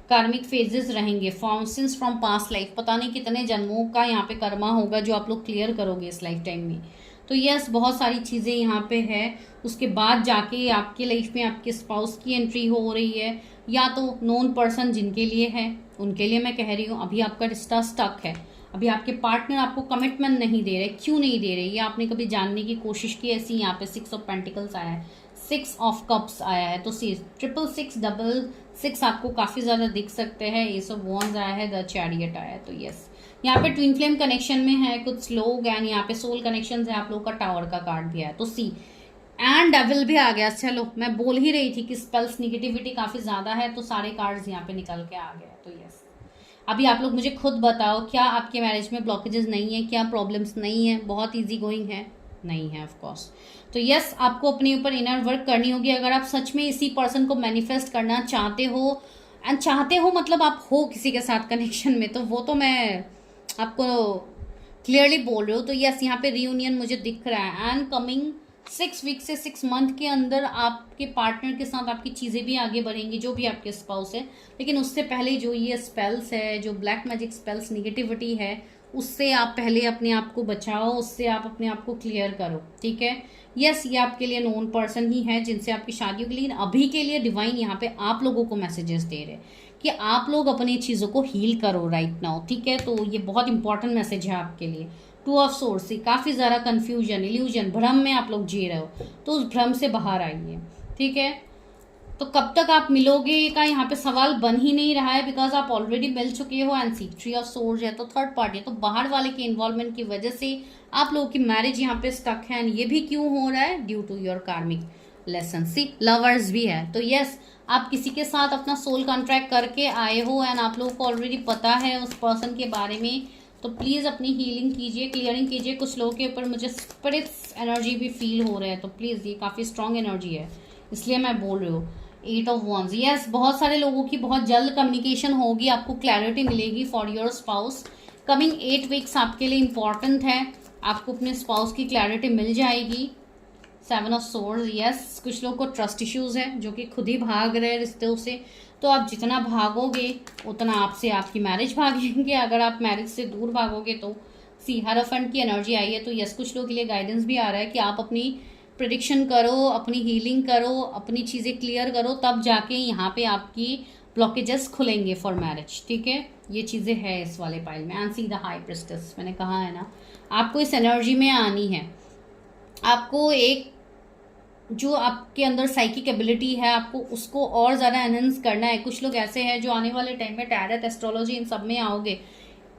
कार्मिक फेजेस रहेंगे, फॉर्मसिस फ्रॉम पास्ट लाइफ, पता नहीं कितने जन्मों का यहाँ पे कर्मा होगा जो आप लोग क्लियर करोगे इस लाइफ टाइम में। तो यस, बहुत सारी चीज़ें यहाँ पे है। उसके बाद जाके आपके लाइफ में आपके स्पाउस की एंट्री हो रही है, या तो नोन पर्सन जिनके लिए है उनके लिए मैं कह रही हूँ। अभी आपका रिश्ता स्टक है, अभी आपके पार्टनर आपको कमिटमेंट नहीं दे रहे, क्यों नहीं दे रहे ये आपने कभी जानने की कोशिश की। ऐसी यहाँ पे 6 ऑफ पेंटिकल्स आया है, 6 ऑफ कप्स आया है, तो 666 666 आपको काफ़ी ज़्यादा दिख सकते हैं। एस ऑफ वॉन्ड्स आया है, द चैरियट आया है। तो यस, यहाँ पे ट्विन फ्लेम कनेक्शन में है कुछ लोग, एंड यहाँ पे सोल कनेक्शन है आप लोग का, टावर का कार्ड भी है। तो सी एंड डेविल भी आ गया। चलो, मैं बोल ही रही थी कि स्पेल्स निगेटिविटी काफ़ी ज़्यादा है, तो सारे कार्ड्स यहाँ पे निकल के आ गए। तो यस, अभी आप लोग मुझे खुद बताओ, क्या आपके मैरिज में ब्लॉकेजेस नहीं है, क्या प्रॉब्लम्स नहीं है, बहुत इजी गोइंग है? नहीं है, ऑफ कोर्स। तो यस, आपको अपने ऊपर इनर वर्क करनी होगी अगर आप सच में इसी पर्सन को मैनिफेस्ट करना चाहते हो। एंड चाहते हो मतलब आप हो किसी के साथ कनेक्शन में, तो वो तो मैं आपको क्लियरली बोल रही हूँ। तो यस, यहाँ पे रियूनियन मुझे दिख रहा है, एंड कमिंग 6 वीक से 6 मंथ के अंदर आपके पार्टनर के साथ आपकी चीज़ें भी आगे बढ़ेंगी, जो भी आपके स्पाउस है। लेकिन उससे पहले जो ये स्पेल्स है, जो ब्लैक मैजिक स्पेल्स, निगेटिविटी है, उससे आप पहले अपने आप को बचाओ, उससे आप अपने आप को क्लियर करो, ठीक है। यस, ये आपके लिए नोन पर्सन ही है जिनसे आपकी शादी होगी, लेकिन अभी के लिए डिवाइन यहाँ पे आप लोगों को मैसेजेस दे रहे हैं कि आप लोग अपनी चीज़ों को हील करो राइट नाउ, ठीक है। तो ये बहुत इंपॉर्टेंट मैसेज है आपके लिए। 2 ऑफ सोर्स से काफ़ी ज़्यादा कन्फ्यूजन, इल्यूजन, भ्रम में आप लोग जी रहे हो, तो उस भ्रम से बाहर आइए, ठीक है। तो कब तक आप मिलोगे का यहाँ पे सवाल बन ही नहीं रहा है, बिकॉज आप ऑलरेडी मिल चुके हो। एंड सी 3 ऑफ सोर्स है, तो थर्ड पार्टी, तो बाहर वाले के इन्वॉल्वमेंट की वजह से आप लोगों की मैरिज यहाँ पे स्टक है। एंड ये भी क्यों हो रहा है? ड्यू टू योर कार्मिक लेसन। सी लवर्स भी है, तो यस, आप किसी के साथ अपना सोल कॉन्ट्रैक्ट करके आए हो, एंड आप लोगों को ऑलरेडी पता है उस पर्सन के बारे में। तो प्लीज़ अपनी हीलिंग कीजिए, क्लियरिंग कीजिए। कुछ लोगों के ऊपर मुझे स्पिरिट्स एनर्जी भी फील हो रहा है, तो प्लीज़, ये काफ़ी स्ट्रॉन्ग एनर्जी है, इसलिए मैं बोल रही हूँ। 8 ऑफ वॉन्ड्स, यस, बहुत सारे लोगों की बहुत जल्द कम्युनिकेशन होगी, आपको क्लैरिटी मिलेगी for your spouse. Coming 8 weeks आपके लिए इंपॉर्टेंट है, आपको अपने स्पाउस की क्लैरिटी मिल जाएगी। 7 ऑफ सोर्ड्स, यस, कुछ लोगों को ट्रस्ट इश्यूज है जो कि खुद ही भाग रहे हैं रिश्तों से, तो आप जितना भागोगे उतना आपसे आपकी मैरिज भागेंगे। अगर आप मैरिज से दूर भागोगे तो सी हरफंड की एनर्जी आई है। तो यस, कुछ लोगों के लिए गाइडेंस भी आ रहा है कि आप अपनी प्रिडिक्शन करो, अपनी हीलिंग करो, अपनी चीज़ें क्लियर करो, तब जाके यहाँ पे आपकी ब्लॉकेजेस खुलेंगे फॉर मैरिज, ठीक है। ये चीज़ें हैं इस वाले पाइल में। And see the high priestess, मैंने कहा है ना, आपको इस एनर्जी में आनी है। आपको एक जो आपके अंदर साइकिक एबिलिटी है, आपको उसको और ज़्यादा एनहेंस करना है। कुछ लोग ऐसे हैं जो आने वाले टाइम में टैरो, एस्ट्रोलॉजी, इन सब में आओगे।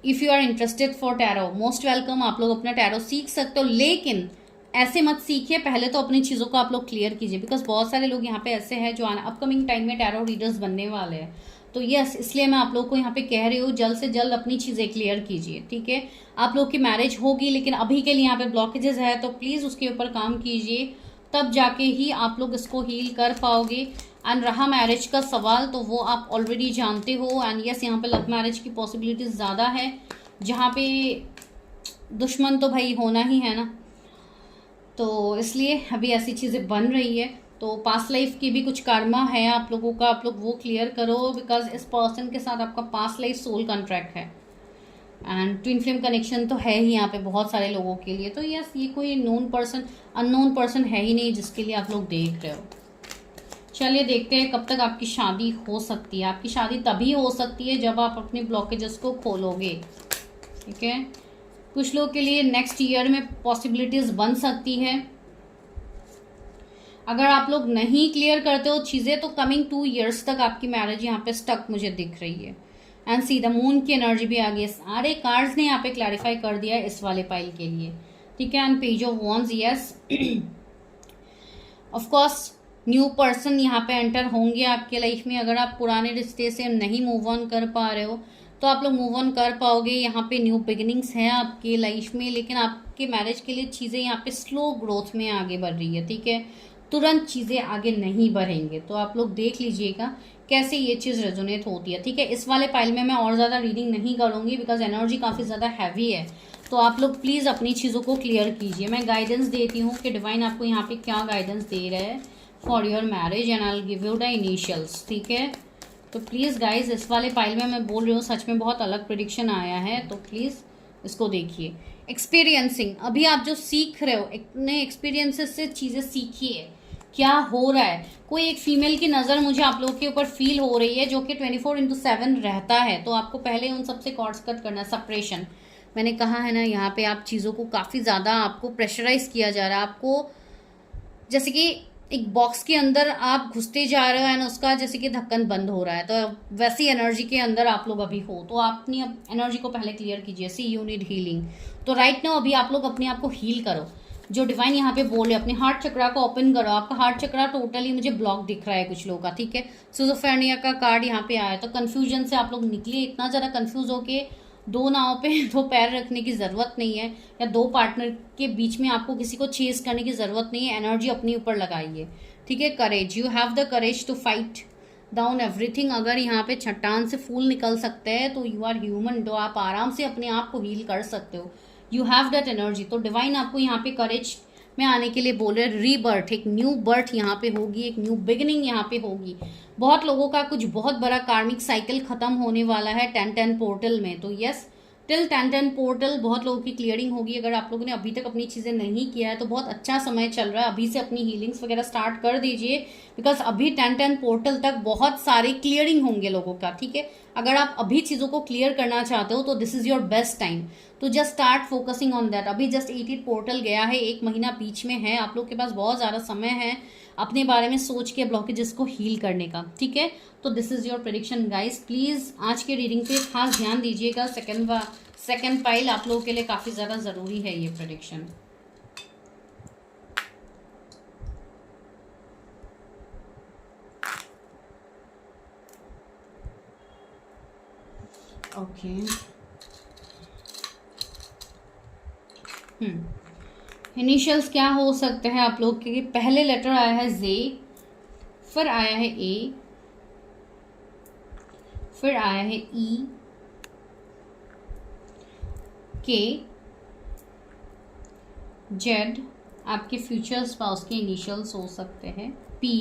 If you are interested for tarot, most welcome, आप लोग अपना टैरो सीख सकते हो, लेकिन ऐसे मत सीखिए, पहले तो अपनी चीज़ों को आप लोग क्लियर कीजिए, बिकॉज बहुत सारे लोग यहाँ पे ऐसे हैं जो अपकमिंग टाइम में टैरो रीडर्स बनने वाले हैं। तो यस, इसलिए मैं आप लोग को यहाँ पे कह रही हूँ, जल्द से जल्द अपनी चीज़ें क्लियर कीजिए, ठीक है। आप लोग की मैरिज होगी, लेकिन अभी के लिए यहाँ पे ब्लॉकेजेस है, तो प्लीज़ उसके ऊपर काम कीजिए, तब जाके ही आप लोग इसको हील कर पाओगे। एंड रहा मैरिज का सवाल, तो वो आप ऑलरेडी जानते हो। एंड यस, यहाँ पे लव मैरिज की पॉसिबिलिटीज ज़्यादा है, जहाँ पे दुश्मन तो भाई होना ही है ना, तो इसलिए अभी ऐसी चीज़ें बन रही है। तो पास्ट लाइफ की भी कुछ कर्मा है आप लोगों का, आप लोग वो क्लियर करो, बिकॉज इस पर्सन के साथ आपका पास्ट लाइफ सोल कॉन्ट्रैक्ट है। एंड ट्विन फ्लेम कनेक्शन तो है ही यहाँ पे बहुत सारे लोगों के लिए। तो यस, ये कोई नोन पर्सन, अननोन पर्सन है ही नहीं जिसके लिए आप लोग देख रहे हो। चलिए देखते हैं कब तक आपकी शादी हो सकती है। आपकी शादी तभी हो सकती है जब आप अपने ब्लॉकेजेस को खोलोगे, ठीक है। कुछ लोग के लिए नेक्स्ट ईयर में पॉसिबिलिटीज बन सकती है। अगर आप लोग नहीं क्लियर करते हो चीज़ें, तो कमिंग 2 ईयर्स तक आपकी मैरिज यहाँ पे स्टक मुझे दिख रही है। एंड सी द मून की एनर्जी भी आ गई है, सारे कार्ड्स ने यहाँ पे क्लैरिफाई कर दिया है इस वाले पाइल के लिए, ठीक है। And page of wands, yes, of course new person यहाँ पे एंटर होंगे आपके लाइफ में। अगर आप पुराने रिश्ते से नहीं मूव ऑन कर पा रहे हो, तो आप लोग मूव ऑन कर पाओगे। यहाँ पे न्यू बिगिनिंग्स हैं आपके लाइफ में, लेकिन आपके मैरिज के लिए चीज़ें यहाँ पे स्लो ग्रोथ में आगे बढ़ रही है, ठीक है। तुरंत चीज़ें आगे नहीं बढ़ेंगे, तो आप लोग देख लीजिएगा कैसे ये चीज़ रेजोनेट होती है, ठीक है। इस वाले पाइल में मैं और ज़्यादा रीडिंग नहीं करूँगी बिकॉज एनर्जी काफ़ी ज़्यादा हैवी है, तो आप लोग प्लीज़ अपनी चीज़ों को क्लियर कीजिए। मैं गाइडेंस देती हूँ कि डिवाइन आपको यहाँ पे क्या गाइडेंस दे रहा है for your marriage and I will give you the initials, ठीक है। तो प्लीज़ गाइज इस वाले पाइल में मैं बोल रही हूँ सच में बहुत अलग प्रेडिक्शन आया है, तो प्लीज़ इसको देखिए। एक्सपीरियंसिंग, अभी आप जो सीख रहे हो अपने एक्सपीरियंसेस से चीज़ें सीखिए, क्या हो रहा है। कोई एक फीमेल की नज़र मुझे आप लोगों के ऊपर फील हो रही है जो कि 24/7 रहता है, तो आपको पहले उन सबसे कॉर्ड्स कट करना है। सप्रेशन, मैंने कहा है ना, यहाँ पे आप चीज़ों को काफ़ी ज़्यादा आपको प्रेशराइज किया जा रहा है। आपको जैसे कि एक बॉक्स के अंदर आप घुसते जा रहे हो एंड उसका जैसे कि ढक्कन बंद हो रहा है, तो वैसी एनर्जी के अंदर आप लोग अभी हो, तो आप अपनी एनर्जी को पहले क्लियर कीजिए। सी यू नीड हीलिंग, तो राइट नाउ अभी आप लोग अपने आप को हील करो। जो डिवाइन यहाँ पे बोल रहे अपने हार्ट चक्रा को ओपन करो। आपका हार्ट चक्रा टोटली मुझे ब्लॉक दिख रहा है कुछ लोगों का, ठीक है। सिजोफ्रेनिया का कार्ड यहाँ पे आया, तो कंफ्यूजन से आप लोग निकले। इतना ज़्यादा कंफ्यूज होके दो नाव पे दो पैर रखने की ज़रूरत नहीं है, या दो पार्टनर के बीच में आपको किसी को चेस करने की ज़रूरत नहीं है। एनर्जी अपने ऊपर लगाइए, ठीक है। Courage, you have the courage to fight down everything. अगर यहाँ पे चट्टान से फूल निकल सकते हैं तो यू आर ह्यूमन, तो आप आराम से अपने आप को हील कर सकते हो। यू हैव दैट एनर्जी, तो डिवाइन आपको यहाँ पे करेज में आने के लिए बोल रहे हैं। रीबर्थ, एक न्यू बर्थ यहाँ पे होगी, एक न्यू बिगिनिंग यहाँ पे होगी। बहुत लोगों का कुछ बहुत बड़ा कार्मिक साइकिल खत्म होने वाला है 10-10 पोर्टल में, तो यस टिल 10-10 पोर्टल बहुत लोगों की क्लियरिंग होगी। अगर आप लोगों ने अभी तक अपनी चीज़ें नहीं किया है तो बहुत अच्छा समय चल रहा है, अभी से अपनी हीलिंग्स वगैरह स्टार्ट कर दीजिए बिकॉज अभी 10-10 पोर्टल तक बहुत सारे क्लियरिंग होंगे लोगों का, ठीक है। अगर आप अभी चीज़ों को क्लियर करना चाहते हो तो this is your best time, तो just start focusing on that. अभी जस्ट 8 पोर्टल गया है, 1 महीना बीच में है, आप लोग के पास बहुत ज़्यादा समय है अपने बारे में सोच के ब्लॉकेजेस को हील करने का, ठीक है। तो this is your prediction guys. Please आज के रीडिंग पे खास ध्यान दीजिएगा। सेकेंड पाइल आप लोगों के लिए काफ़ी ज़्यादा ज़रूरी है ये प्रेडिक्शन। ओके, इनिशियल्स क्या हो सकते हैं आप लोग के? पहले लेटर आया है जे, फिर आया है ए, फिर आया है ई, के, जेड। आपके फ्यूचर स्पाउस के इनिशियल्स हो सकते हैं। P,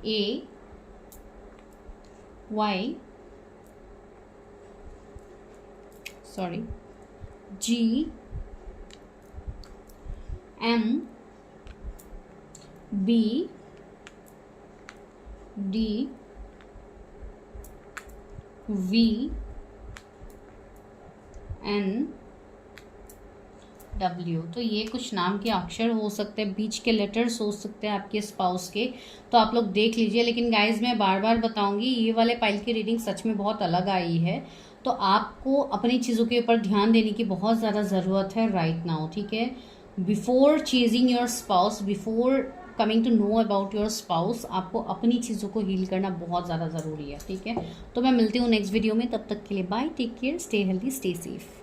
A, Y, sorry, G, M, B, D, V, N, W. तो ये कुछ नाम के अक्षर हो सकते हैं, बीच के लेटर्स हो सकते हैं आपके स्पाउस के, तो आप लोग देख लीजिए। लेकिन गाइज मैं बार बार बताऊंगी, ये वाले पाइल की रीडिंग सच में बहुत अलग आई है, तो आपको अपनी चीज़ों के ऊपर ध्यान देने की बहुत ज़्यादा ज़रूरत है राइट नाउ, ठीक है। Before chasing your spouse, before coming to know about your spouse, आपको अपनी चीज़ों को हील करना बहुत ज़्यादा ज़रूरी है, ठीक है। तो मैं मिलती हूँ नेक्स्ट वीडियो में, तब तक के लिए bye, take care, stay healthy, stay safe.